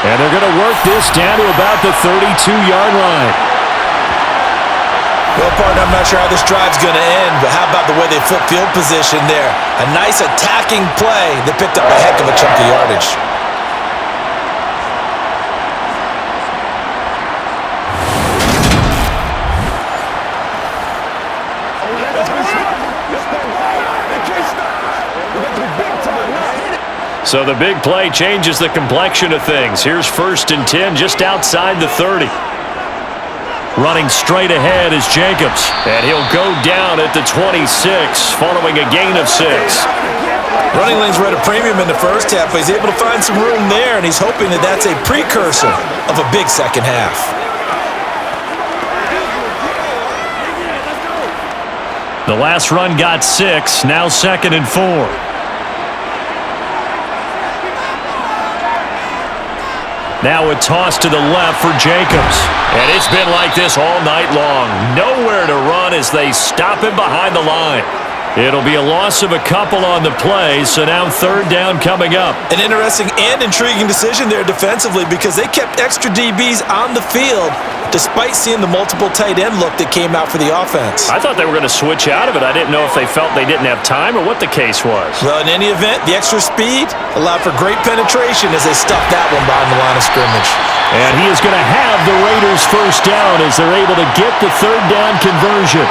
And they're going to work this down to about the 32-yard line. Well, partner, I'm not sure how this drive's going to end, but how about the way they flip field position there? A nice attacking play that picked up a heck of a chunk of yardage. So the big play changes the complexion of things. Here's 1st and 10 just outside the 30. Running straight ahead is Jacobs, and he'll go down at the 26 following a gain of 6. Running lanes were at a premium in the first half, but he's able to find some room there, and he's hoping that that's a precursor of a big second half. The last run got 6, now 2nd and 4. Now a toss to the left for Jacobs. And it's been like this all night long. Nowhere to run as they stop him behind the line. It'll be a loss of a couple on the play, so now 3rd down coming up. An interesting and intriguing decision there defensively because they kept extra DBs on the field despite seeing the multiple tight end look that came out for the offense. I thought they were going to switch out of it. I didn't know if they felt they didn't have time or what the case was. Well, in any event, the extra speed allowed for great penetration as they stuffed that one behind the line of scrimmage. And he is going to have the Raiders 1st down as they're able to get the 3rd down conversion.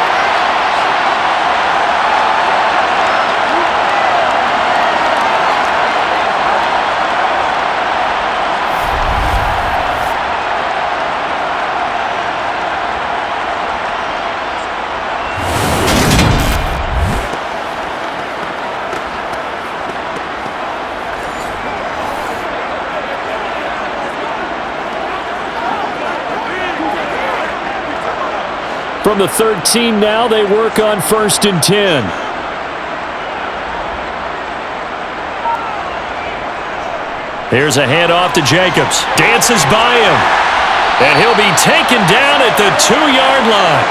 From the 13 now, they work on 1st and 10. Here's a handoff to Jacobs. Dances by him. And he'll be taken down at the 2-yard line.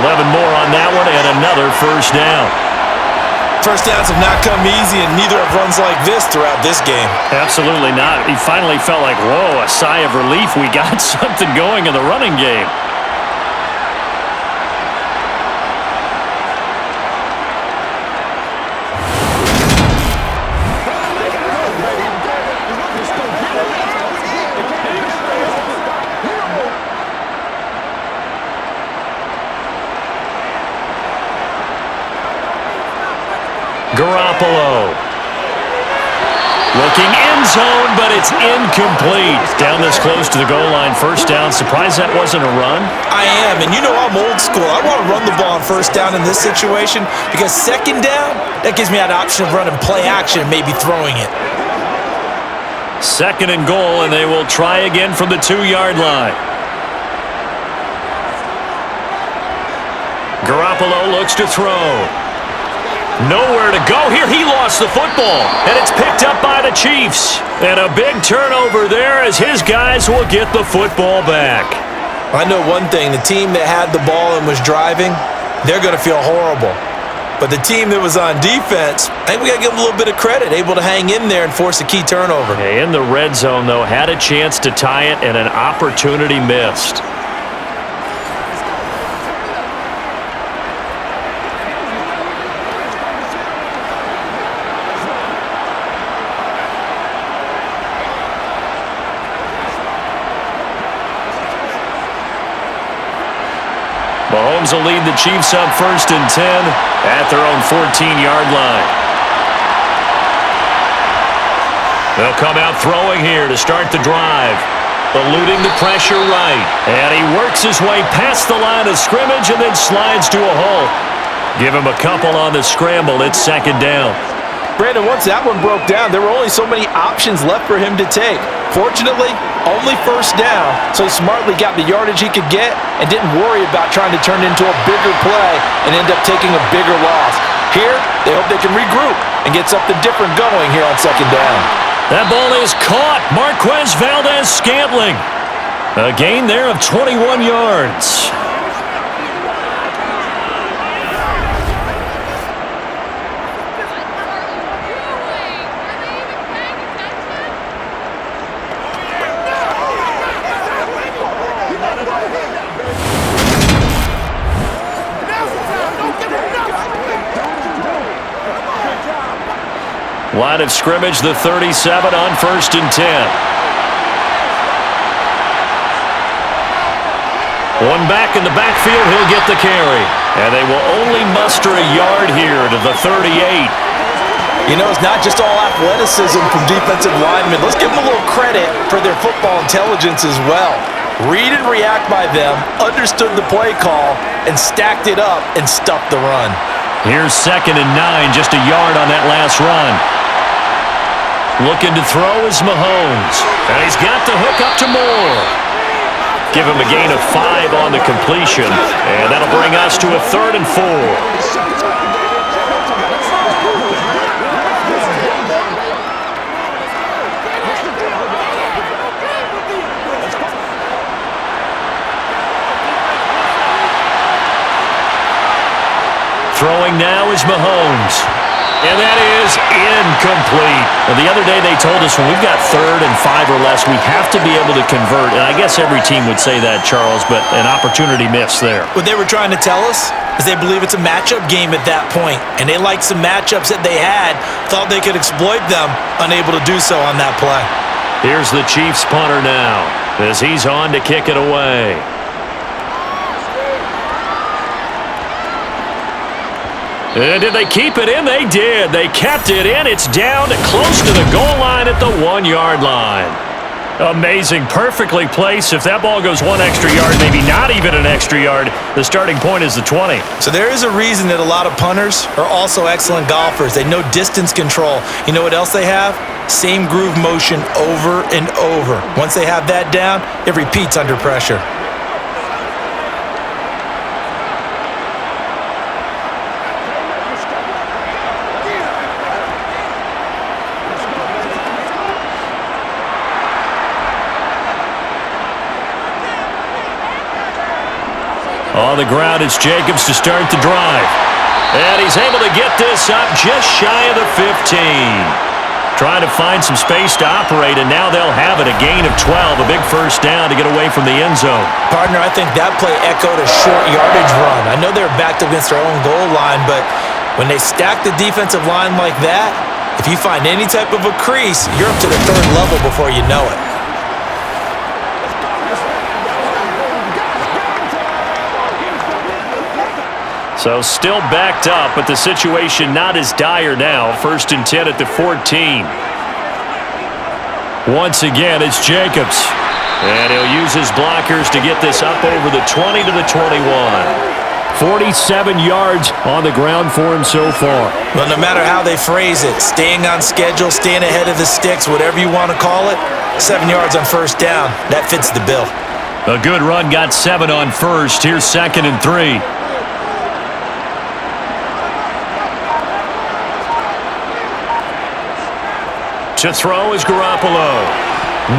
11 more on that one and another 1st down. First downs have not come easy, and neither have runs like this throughout this game. Absolutely not. He finally felt like, whoa, a sigh of relief. We got something going in the running game. Garoppolo. Looking end zone, but it's incomplete. Down this close to the goal line, 1st down. Surprised that wasn't a run? I am, and you know I'm old school. I want to run the ball on 1st down in this situation because 2nd down, that gives me that option of running play action and maybe throwing it. 2nd and goal, and they will try again from the 2-yard line. Garoppolo looks to throw. Nowhere to go here. He lost the football, and it's picked up by the Chiefs. And a big turnover there as his guys will get the football back. I know one thing. The team that had the ball and was driving, they're going to feel horrible. But the team that was on defense, I think we got to give them a little bit of credit, able to hang in there and force a key turnover. In the red zone, though, had a chance to tie it and an opportunity missed. Mahomes will lead the Chiefs up 1st and 10 at their own 14-yard line. They'll come out throwing here to start the drive. Eluding the pressure right. And he works his way past the line of scrimmage and then slides to a halt. Give him a couple on the scramble. It's 2nd down. Brandon, once that one broke down, there were only so many options left for him to take. Fortunately, only 1st down, so he smartly got the yardage he could get and didn't worry about trying to turn it into a bigger play and end up taking a bigger loss. Here, they hope they can regroup and get something different going here on 2nd down. That ball is caught. Marquez Valdes-Scantling. A gain there of 21 yards. Line of scrimmage, the 37 on 1st and 10. One back in the backfield, he'll get the carry. And they will only muster a yard here to the 38. You know, it's not just all athleticism from defensive linemen. Let's give them a little credit for their football intelligence as well. Read and react by them, understood the play call, and stacked it up and stuffed the run. Here's 2nd and 9, just a yard on that last run. Looking to throw is Mahomes. And he's got the hook up to Moore. Give him a gain of 5 on the completion. And that'll bring us to a 3rd and 4. Throwing now is Mahomes. And that is incomplete. Well, the other day they told us when we've got 3rd and 5 or less, we have to be able to convert. And I guess every team would say that, Charles, but an opportunity missed there. What they were trying to tell us is they believe it's a matchup game at that point, and they liked some matchups that they had, thought they could exploit them, unable to do so on that play. Here's the Chiefs punter now as he's on to kick it away. And did they keep it in? They did. They kept it in. It's down close to the goal line at the 1-yard line. Amazing. Perfectly placed. If that ball goes 1 extra yard, maybe not even an extra yard, the starting point is the 20. So there is a reason that a lot of punters are also excellent golfers. They know distance control. You know what else they have? Same groove motion over and over. Once they have that down, it repeats under pressure. On the ground, it's Jacobs to start the drive. And he's able to get this up just shy of the 15. Trying to find some space to operate, and now they'll have it. A gain of 12, a big first down to get away from the end zone. Partner, I think that play echoed a short yardage run. I know they were backed up against their own goal line, but when they stack the defensive line like that, if you find any type of a crease, you're up to the 3rd level before you know it. So still backed up, but the situation not as dire now. 1st and 10 at the 14. Once again, it's Jacobs. And he'll use his blockers to get this up over the 20 to the 21. 47 yards on the ground for him so far. Well, no matter how they phrase it, staying on schedule, staying ahead of the sticks, whatever you want to call it, 7 yards on 1st down, that fits the bill. A good run got 7 on 1st. Here's 2nd and 3. To throw is Garoppolo.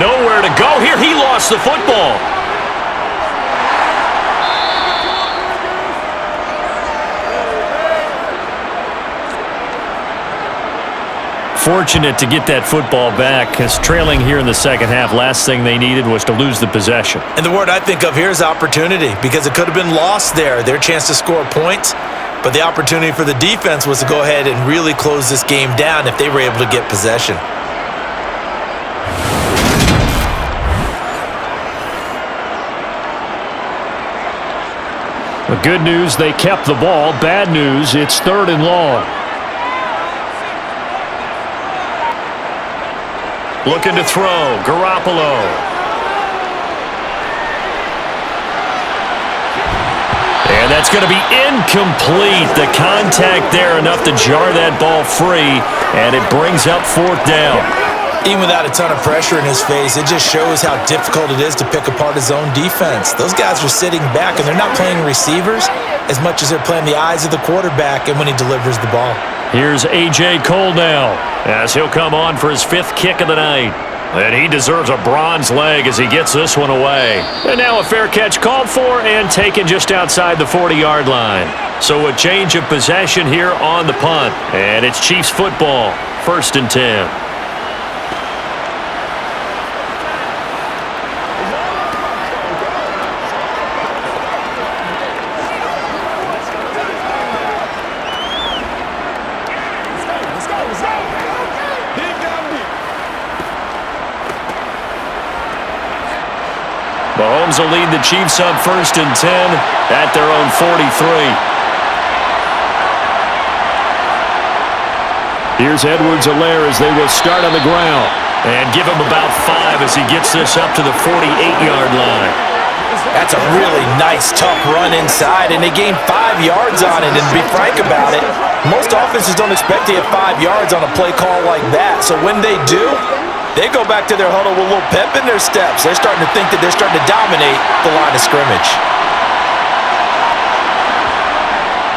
Nowhere to go here. He lost the football. Fortunate to get that football back. As trailing here in the second half, last thing they needed was to lose the possession. And the word I think of here is opportunity, because it could have been lost there. Their chance to score points, but the opportunity for the defense was to go ahead and really close this game down if they were able to get possession. The good news, they kept the ball. Bad news, it's 3rd and long. Looking to throw, Garoppolo. And that's going to be incomplete. The contact there enough to jar that ball free, and it brings up 4th down. Even without a ton of pressure in his face, it just shows how difficult it is to pick apart his own defense. Those guys are sitting back, and they're not playing receivers as much as they're playing the eyes of the quarterback and when he delivers the ball. Here's A.J. Cole now, as he'll come on for his 5th kick of the night. And he deserves a bronze leg as he gets this one away. And now a fair catch called for and taken just outside the 40-yard line. So a change of possession here on the punt. And it's Chiefs football, 1st and 10. Bengals will lead the Chiefs up 1st and 10 at their own 43. Here's Edwards-Helaire as they will start on the ground. And give him about 5 as he gets this up to the 48-yard line. That's a really nice, tough run inside, and they gained 5 yards on it. And to be frank about it, most offenses don't expect to get 5 yards on a play call like that. So when they do, they go back to their huddle with a little pep in their steps. They're starting to think that they're starting to dominate the line of scrimmage.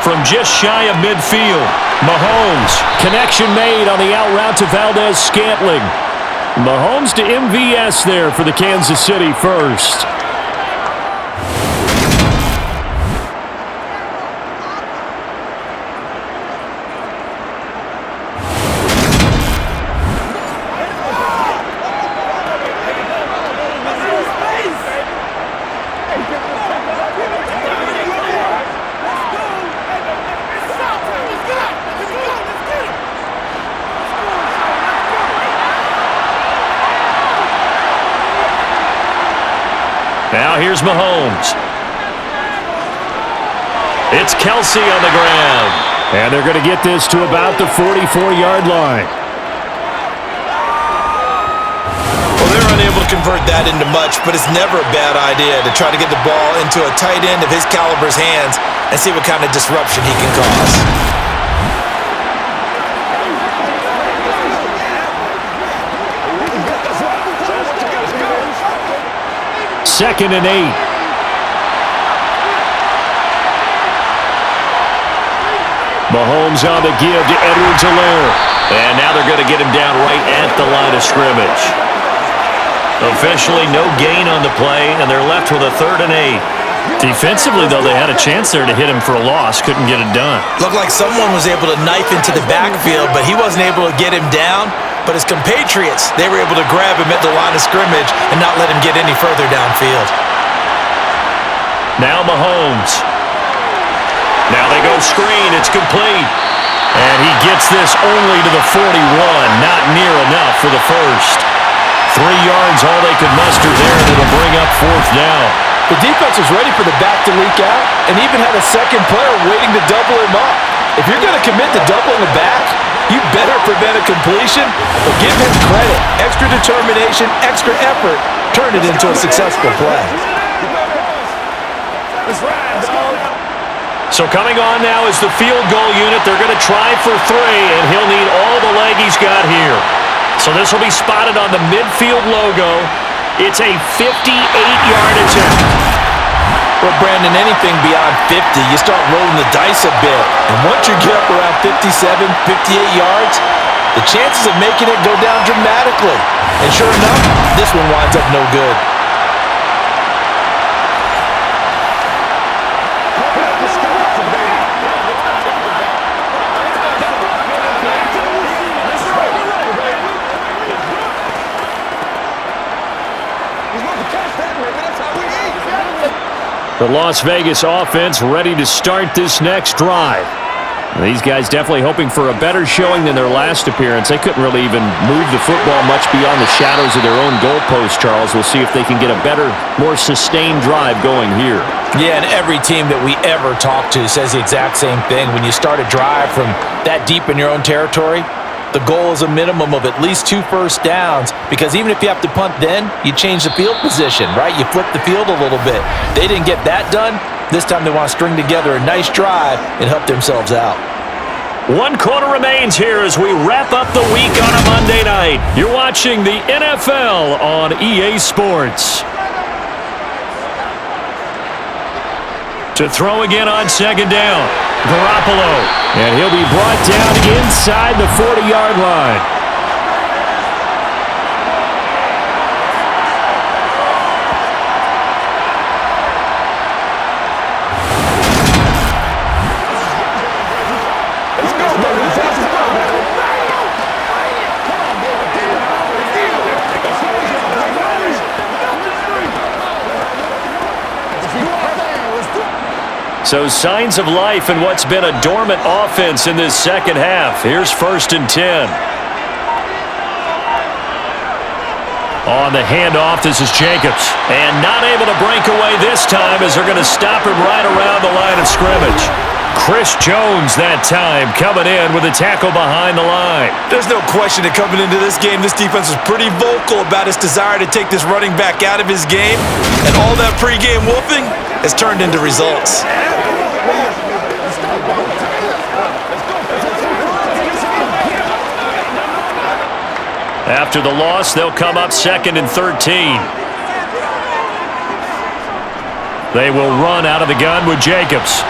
From just shy of midfield, Mahomes. Connection made on the out route to Valdez-Scantling. Mahomes to MVS there for the Kansas City first. Now here's Mahomes. It's Kelsey on the ground. And they're going to get this to about the 44-yard line. Well, they're unable to convert that into much, but it's never a bad idea to try to get the ball into a tight end of his caliber's hands and see what kind of disruption he can cause. 2nd and 8. Mahomes on the give to Edwards-Helaire. And now they're going to get him down right at the line of scrimmage. Officially no gain on the play, and they're left with a 3rd and 8. Defensively, though, they had a chance there to hit him for a loss. Couldn't get it done. Looked like someone was able to knife into the backfield, but he wasn't able to get him down. But his compatriots, they were able to grab him at the line of scrimmage and not let him get any further downfield. Now Mahomes. Now they go screen. It's complete. And he gets this only to the 41. Not near enough for the first. 3 yards, all they could muster there, and it'll bring up 4th down. The defense was ready for the back to leak out and even had a second player waiting to double him up. If you're going to commit to doubling the back, you better prevent a completion, but give him credit. Extra determination, extra effort, turn it into a successful play. So coming on now is the field goal unit. They're going to try for 3, and he'll need all the leg he's got here. So this will be spotted on the midfield logo. It's a 58-yard attempt. Well, Brandon, anything beyond 50, you start rolling the dice a bit. And once you get up around 57, 58 yards, the chances of making it go down dramatically. And sure enough, this one winds up no good. The Las Vegas offense ready to start this next drive. These guys definitely hoping for a better showing than their last appearance. They couldn't really even move the football much beyond the shadows of their own goalpost, Charles. We'll see if they can get a better, more sustained drive going here. Yeah, and every team that we ever talk to says the exact same thing. When you start a drive from that deep in your own territory, the goal is a minimum of at least 2 first downs, because even if you have to punt then, you change the field position, right? You flip the field a little bit. They didn't get that done. This time they want to string together a nice drive and help themselves out. 1 quarter remains here as we wrap up the week on a Monday night. You're watching the NFL on EA Sports. To throw again on 2nd down. Garoppolo. And he'll be brought down inside the 40-yard line. So signs of life in what's been a dormant offense in this second half. Here's 1st and 10. On the handoff, this is Jacobs. And not able to break away this time as they're going to stop him right around the line of scrimmage. Chris Jones that time coming in with a tackle behind the line. There's no question that coming into this game, this defense was pretty vocal about its desire to take this running back out of his game. And all that pregame wolfing has turned into results. After the loss, they'll come up 2nd and 13. They will run out of the gun with Jacobs.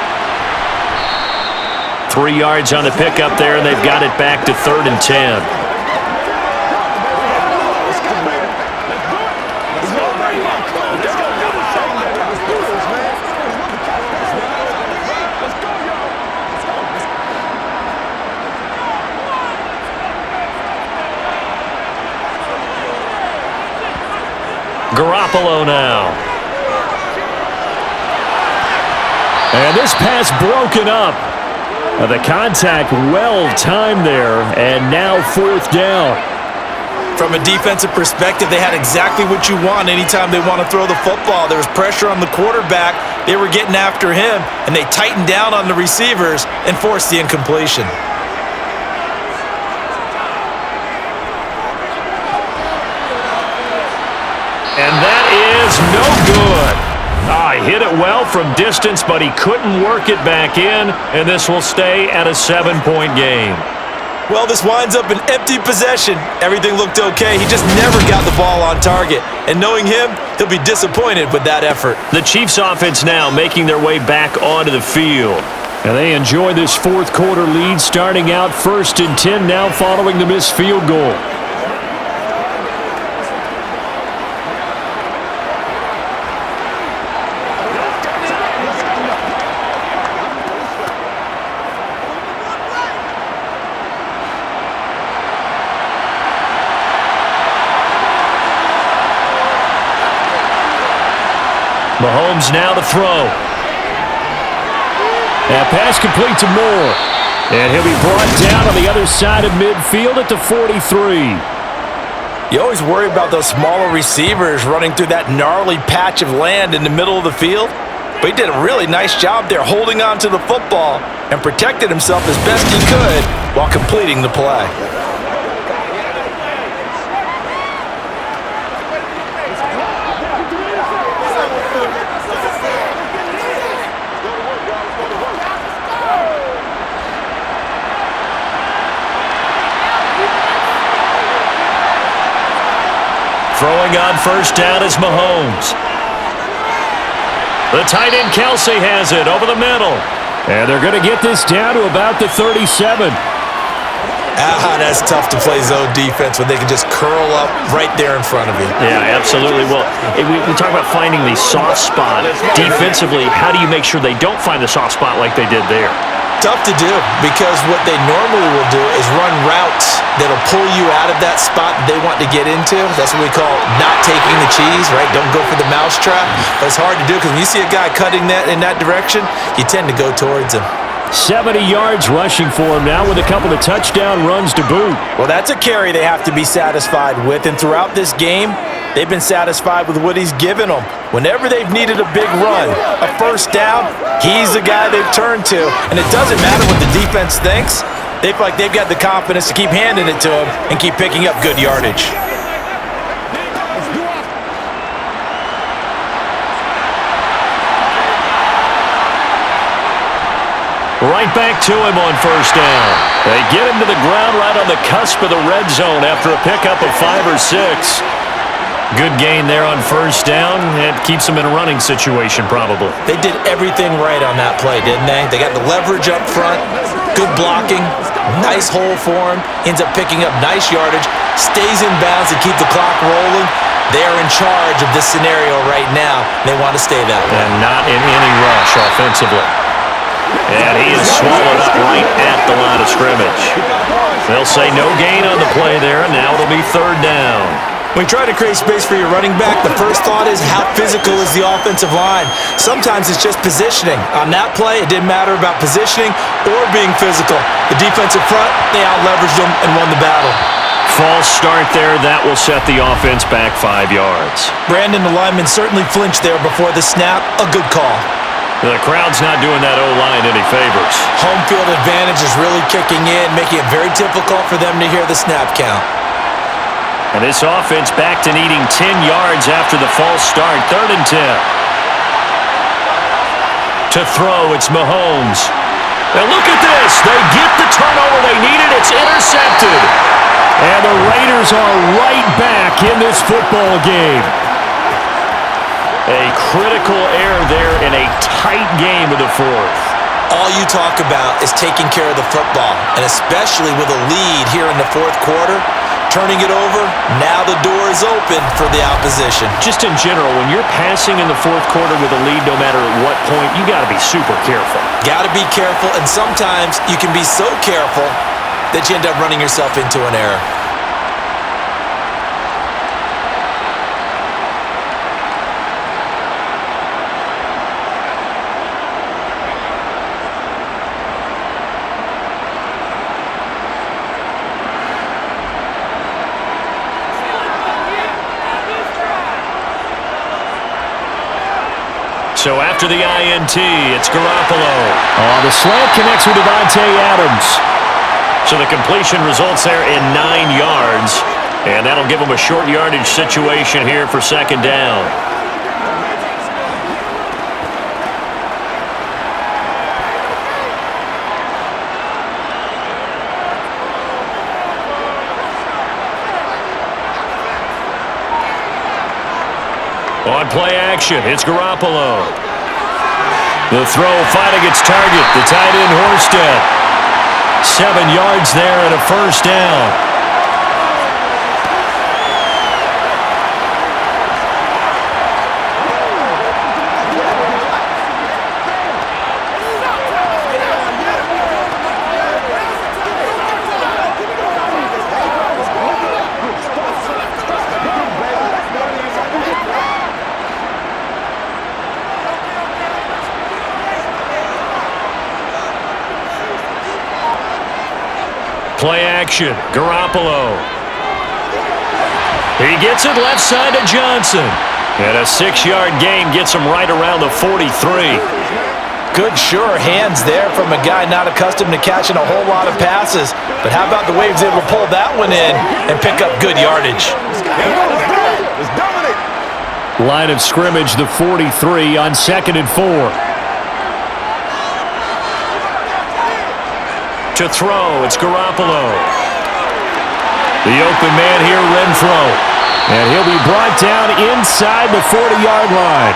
3 yards on the pickup there, and they've got it back to 3rd and 10. Garoppolo now. And this pass broken up. The contact well-timed there, and now 4th down. From a defensive perspective, they had exactly what you want anytime they want to throw the football. There was pressure on the quarterback. They were getting after him, and they tightened down on the receivers and forced the incompletion. And that is no good. He hit it well from distance, but he couldn't work it back in, and this will stay at a 7-point game. Well, this winds up an empty possession. Everything looked okay. He just never got the ball on target. And knowing him, he'll be disappointed with that effort. The Chiefs offense now making their way back onto the field. And they enjoy this 4th quarter lead, starting out 1st and 10 now following the missed field goal. Mahomes now to throw. That pass complete to Moore. And he'll be brought down on the other side of midfield at the 43. You always worry about those smaller receivers running through that gnarly patch of land in the middle of the field. But he did a really nice job there holding on to the football and protected himself as best he could while completing the play. Throwing on 1st down is Mahomes. The tight end Kelsey has it over the middle. And they're going to get this down to about the 37. That's tough to play zone defense when they can just curl up right there in front of you. Yeah, absolutely. Well, we talk about finding the soft spot. Defensively, how do you make sure they don't find the soft spot like they did there? Tough to do because what they normally will do is run routes that'll pull you out of that spot that they want to get into. That's what we call not taking the cheese, right? Don't go for the mousetrap. But it's hard to do because when you see a guy cutting that in that direction, you tend to go towards him. 70 yards rushing for him now with a couple of touchdown runs to boot. Well, that's a carry they have to be satisfied with. And throughout this game, they've been satisfied with what he's given them. Whenever they've needed a big run, a 1st down, he's the guy they've turned to. And it doesn't matter what the defense thinks. They feel like they've got the confidence to keep handing it to him and keep picking up good yardage. Right back to him on 1st down. They get him to the ground right on the cusp of the red zone after a pickup of 5 or 6. Good gain there on 1st down. It keeps them in a running situation probably. They did everything right on that play, didn't they? They got the leverage up front, good blocking, nice hole for him, ends up picking up nice yardage, stays in bounds to keep the clock rolling. They are in charge of this scenario right now. They want to stay that way. And not in any rush offensively. And he is swallowed up right at the line of scrimmage. They'll say no gain on the play there, and now it'll be 3rd down. When you try to create space for your running back, the first thought is how physical is the offensive line. Sometimes it's just positioning. On that play, it didn't matter about positioning or being physical. The defensive front, they out-leveraged them and won the battle. False start there. That will set the offense back 5 yards. Brandon, the lineman certainly flinched there before the snap. A good call. The crowd's not doing that O-line any favors. Home field advantage is really kicking in, making it very difficult for them to hear the snap count. And this offense back to needing 10 yards after the false start. 3rd and 10. To throw, it's Mahomes. And look at this. They get the turnover they needed. It's intercepted. And the Raiders are right back in this football game. A critical error there in a tight game of the 4th. All you talk about is taking care of the football, and especially with a lead here in the 4th quarter, turning it over, now the door is open for the opposition. Just in general, when you're passing in the 4th quarter with a lead, no matter at what point, you got to be super careful. Got to be careful, and sometimes you can be so careful that you end up running yourself into an error. So after the INT, it's Garoppolo. The slant connects with Devontae Adams. So the completion results there in 9 yards. And that'll give them a short yardage situation here for 2nd down. On play action, it's Garoppolo. The throw finding its target, the tight end Horsted. 7 yards there and a 1st down. Play action, Garoppolo. He gets it left side to Johnson. And a 6-yard gain gets him right around the 43. Good, sure hands there from a guy not accustomed to catching a whole lot of passes. But how about the way he was able to pull that one in and pick up good yardage? Line of scrimmage, the 43 on 2nd and 4. To throw, it's Garoppolo. The open man here, Renfro. And he'll be brought down inside the 40-yard line.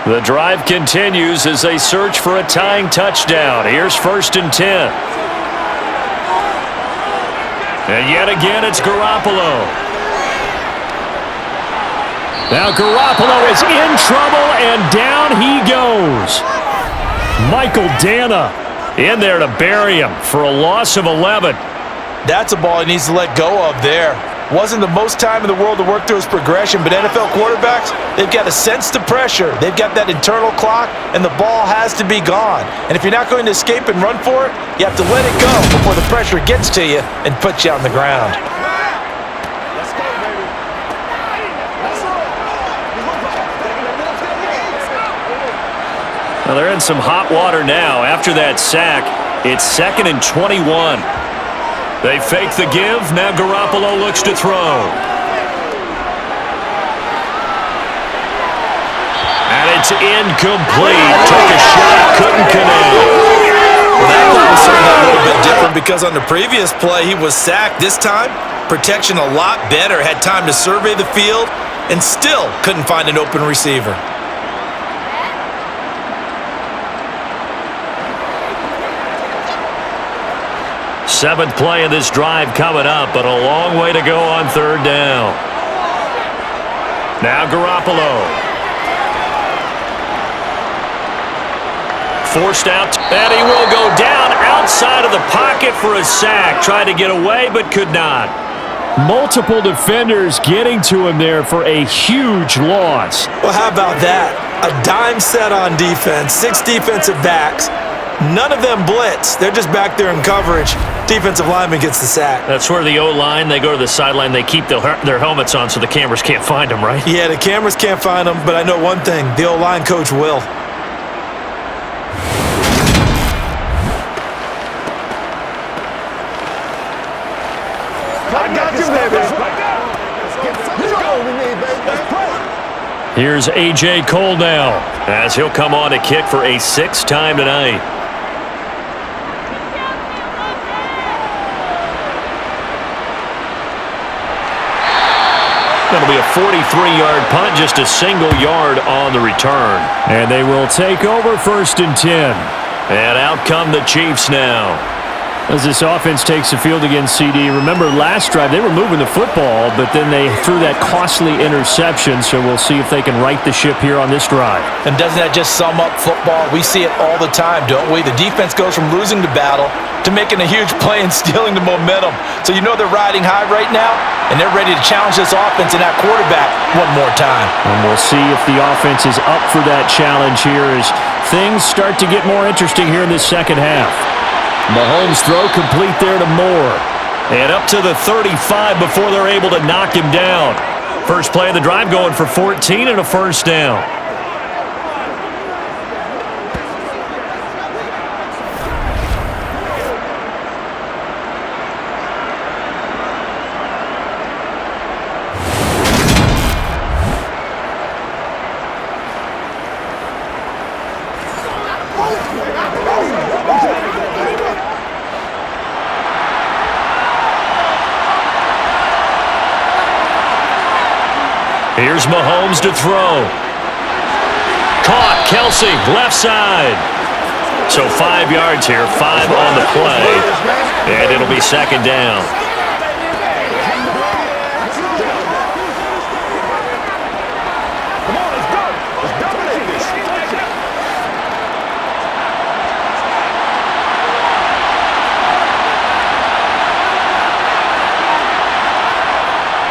The drive continues as they search for a tying touchdown. Here's 1st and 10. And yet again, it's Garoppolo. Now Garoppolo is in trouble, and down he goes. Michael Dana in there to bury him for a loss of 11. That's a ball he needs to let go of there. Wasn't the most time in the world to work through his progression, but NFL quarterbacks, they've got to sense the pressure. They've got that internal clock, and the ball has to be gone. And if you're not going to escape and run for it, you have to let it go before the pressure gets to you and puts you on the ground. Well, they're in some hot water now. After that sack, it's 2nd and 21. They fake the give. Now Garoppolo looks to throw. And it's incomplete. Took a shot, couldn't connect. Well, that play was certainly a little bit different because on the previous play, he was sacked. This time, protection a lot better. Had time to survey the field and still couldn't find an open receiver. Seventh play of this drive coming up, but a long way to go on 3rd down. Now Garoppolo. forced out, and he will go down outside of the pocket for a sack. Tried to get away, but could not. Multiple defenders getting to him there for a huge loss. Well, how about that? A dime set on defense, 6 defensive backs. None of them blitz. They're just back there in coverage. Defensive lineman gets the sack. That's where the O-line, they go to the sideline, they keep their helmets on so the cameras can't find them, right? Yeah, the cameras can't find them, but I know one thing. The O-line coach will. I got you, baby. Let's go. We need, baby. Let's play. Here's A.J. Cole now, as he'll come on to kick for a 6th time tonight. That'll be a 43-yard punt, just a single yard on the return. And they will take over 1st and 10. And out come the Chiefs now. As this offense takes the field against CD, remember last drive they were moving the football, but then they threw that costly interception, so we'll see if they can right the ship here on this drive. And doesn't that just sum up football? We see it all the time, don't we? The defense goes from losing the battle to making a huge play and stealing the momentum. So you know they're riding high right now, and they're ready to challenge this offense and that quarterback one more time. And we'll see if the offense is up for that challenge here as things start to get more interesting here in this second half. Mahomes' throw complete there to Moore. And up to the 35 before they're able to knock him down. First play of the drive going for 14 and a 1st down. Here's Mahomes to throw. Caught, Kelsey, left side. So 5 yards here, 5 on the play. And it'll be 2nd down. Come on, let's go. Let's dominate this.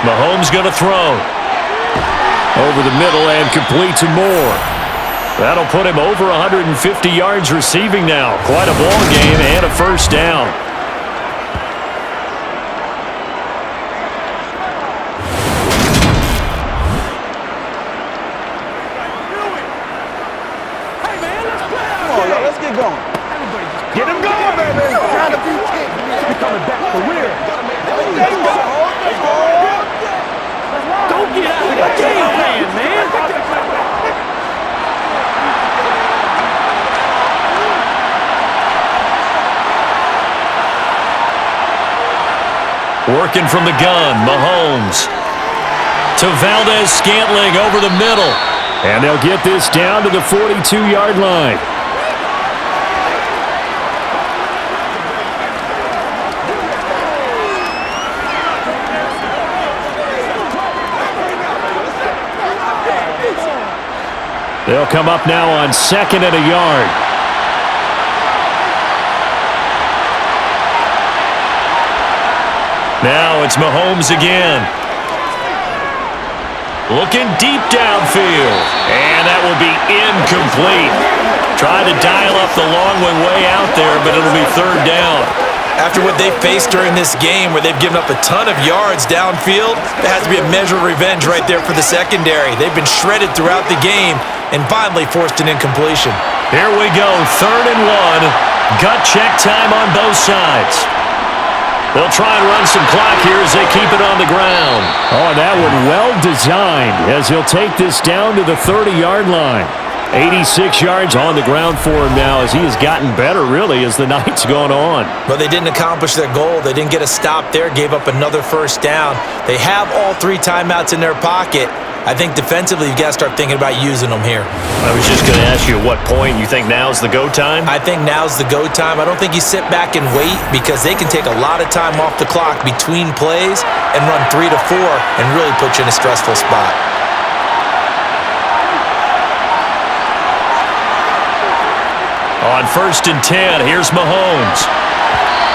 Mahomes going to throw. Over the middle and complete to Moore. That'll put him over 150 yards receiving now. Quite a ball game and a 1st down. Hey, man, let's play. Come on, y'all. Let's get going. Get him going, baby. Trying to be kicked. Coming back for real. Let's go. Don't get out of the game plan, man. Working from the gun, Mahomes. To Valdez-Scantling over the middle. And they'll get this down to the 42-yard line. They'll come up now on 2nd and a yard. Now it's Mahomes again. Looking deep downfield. And that will be incomplete. Trying to dial up the long way out there, but it'll be 3rd down. After what they faced during this game where they've given up a ton of yards downfield, there has to be a measure of revenge right there for the secondary. They've been shredded throughout the game and finally forced an incompletion. Here we go, 3rd and 1. Gut check time on both sides. They'll try and run some clock here as they keep it on the ground. Oh, that one well designed as he'll take this down to the 30-yard line. 86 yards on the ground for him now as he has gotten better, really, as the night's gone on. But they didn't accomplish their goal. They didn't get a stop there, gave up another 1st down. They have all 3 timeouts in their pocket. I think defensively, you've got to start thinking about using them here. I was just going to ask you at what point you think now's the go time? I think now's the go time. I don't think you sit back and wait because they can take a lot of time off the clock between plays and run 3 to 4 and really put you in a stressful spot. On 1st and 10, here's Mahomes.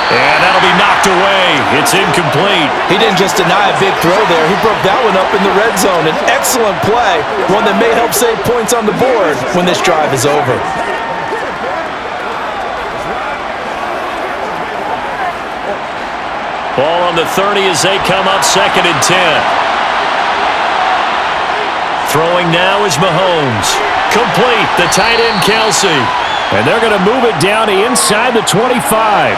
And that'll be knocked away. It's incomplete. He didn't just deny a big throw there. He broke that one up in the red zone. An excellent play, one that may help save points on the board when this drive is over. Ball on the 30 as they come up 2nd and 10. Throwing now is Mahomes. Complete, the tight end Kelsey. And they're going to move it down to inside the 25.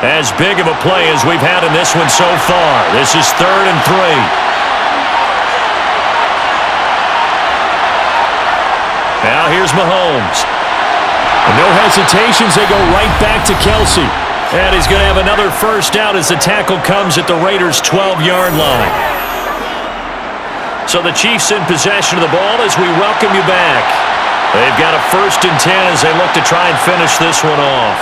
As big of a play as we've had in this one so far. This is 3rd and 3. Now here's Mahomes. And no hesitations, they go right back to Kelsey. And he's going to have another first down as the tackle comes at the Raiders' 12-yard line. So the Chiefs in possession of the ball as we welcome you back. They've got a 1st and 10 as they look to try and finish this one off.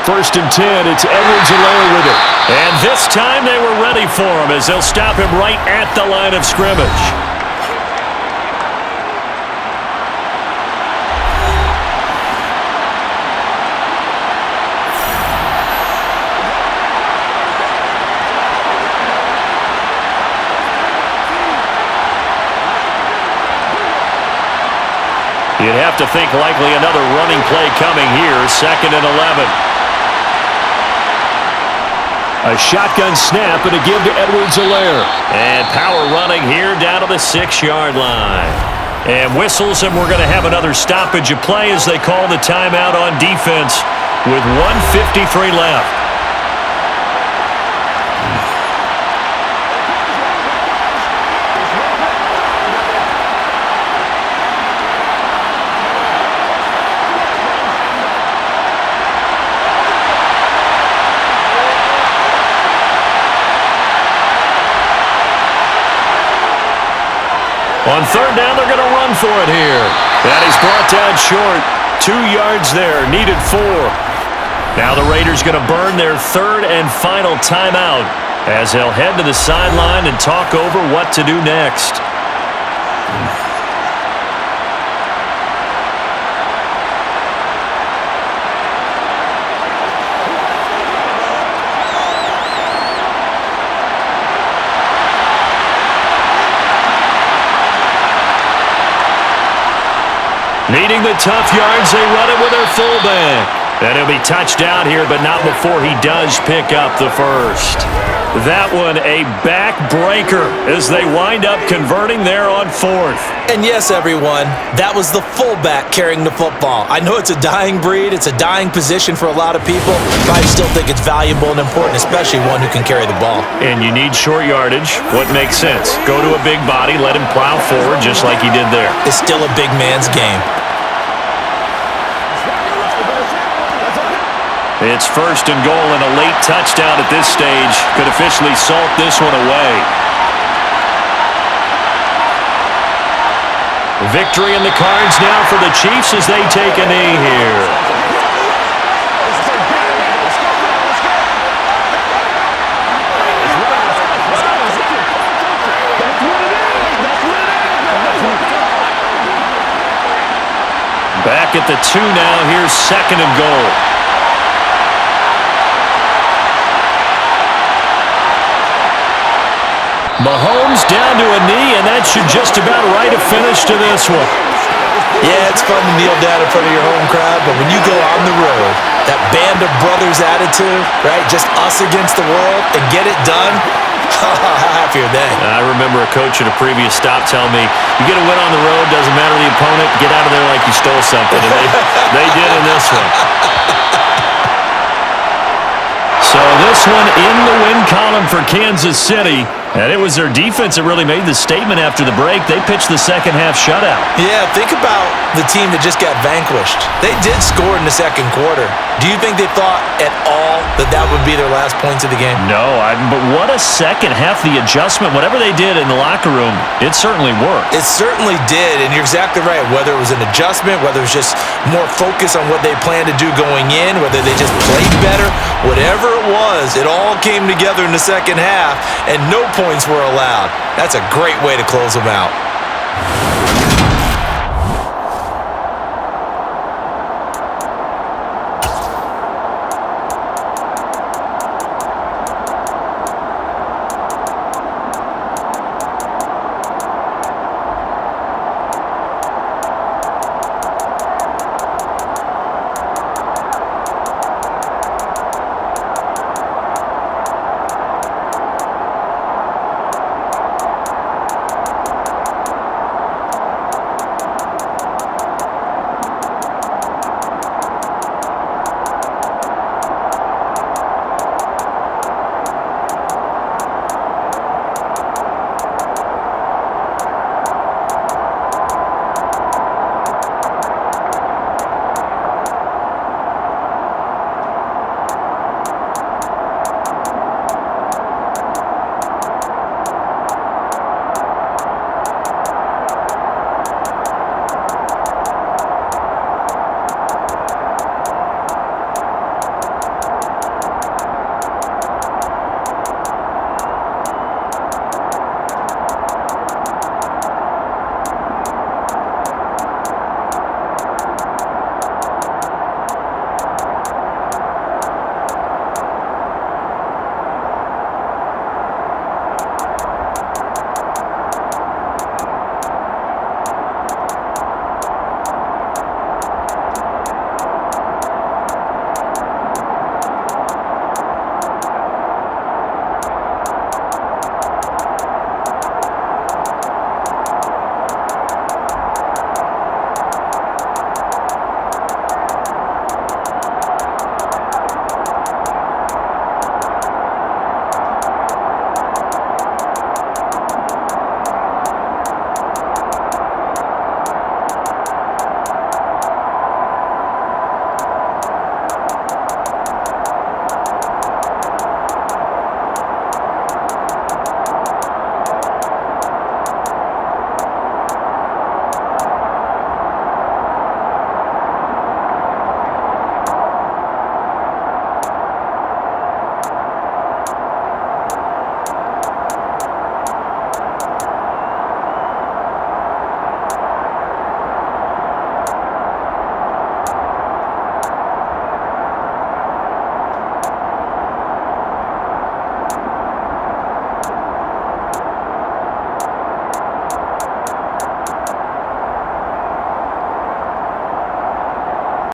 1st and 10, it's Edwards-Helaire with it. And this time they were ready for him as they'll stop him right at the line of scrimmage. You'd have to think likely another running play coming here, 2nd and 11. A shotgun snap and a give to Edwards-Helaire. And power running here down to the 6-yard line. And whistles, and we're going to have another stoppage of play as they call the timeout on defense with 1:53 left. On 3rd down, they're going to run for it here. And he's brought down short. 2 yards there, needed 4. Now the Raiders going to burn their 3rd and final timeout as they'll head to the sideline and talk over what to do next. Needing the tough yards, they run it with their fullback. And he'll be touched out here, but not before he does pick up the first. That one a backbreaker as they wind up converting there on 4th. And yes, everyone, that was the fullback carrying the football. I know it's a dying breed, it's a dying position for a lot of people, but I still think it's valuable and important, especially one who can carry the ball. And you need short yardage. What makes sense? Go to a big body, let him plow forward just like he did there. It's still a big man's game. It's 1st and goal, and a late touchdown at this stage could officially salt this one away. Victory in the cards now for the Chiefs as they take a knee here. Back at the 2 now, here's 2nd and goal. Mahomes down to a knee, and that should just about write a finish to this one. Yeah, it's fun to kneel down in front of your home crowd, but when you go on the road, that band of brothers attitude, right, just us against the world, and get it done, how happy are they? I remember a coach at a previous stop telling me, you get a win on the road, doesn't matter the opponent, get out of there like you stole something, and they did in this one. So this one in the win column for Kansas City And it was their defense that really made the statement after the break. They pitched the second half shutout. Yeah, think about the team that just got vanquished. They did score in the second quarter. Do you think they thought at all that that would be their last points of the game? No, but what a second half. The adjustment, whatever they did in the locker room, it certainly worked. It certainly did, and you're exactly right. Whether it was an adjustment, whether it was just more focus on what they planned to do going in, whether they just played better, whatever it was, it all came together in the second half, and no points were allowed. That's a great way to close them out.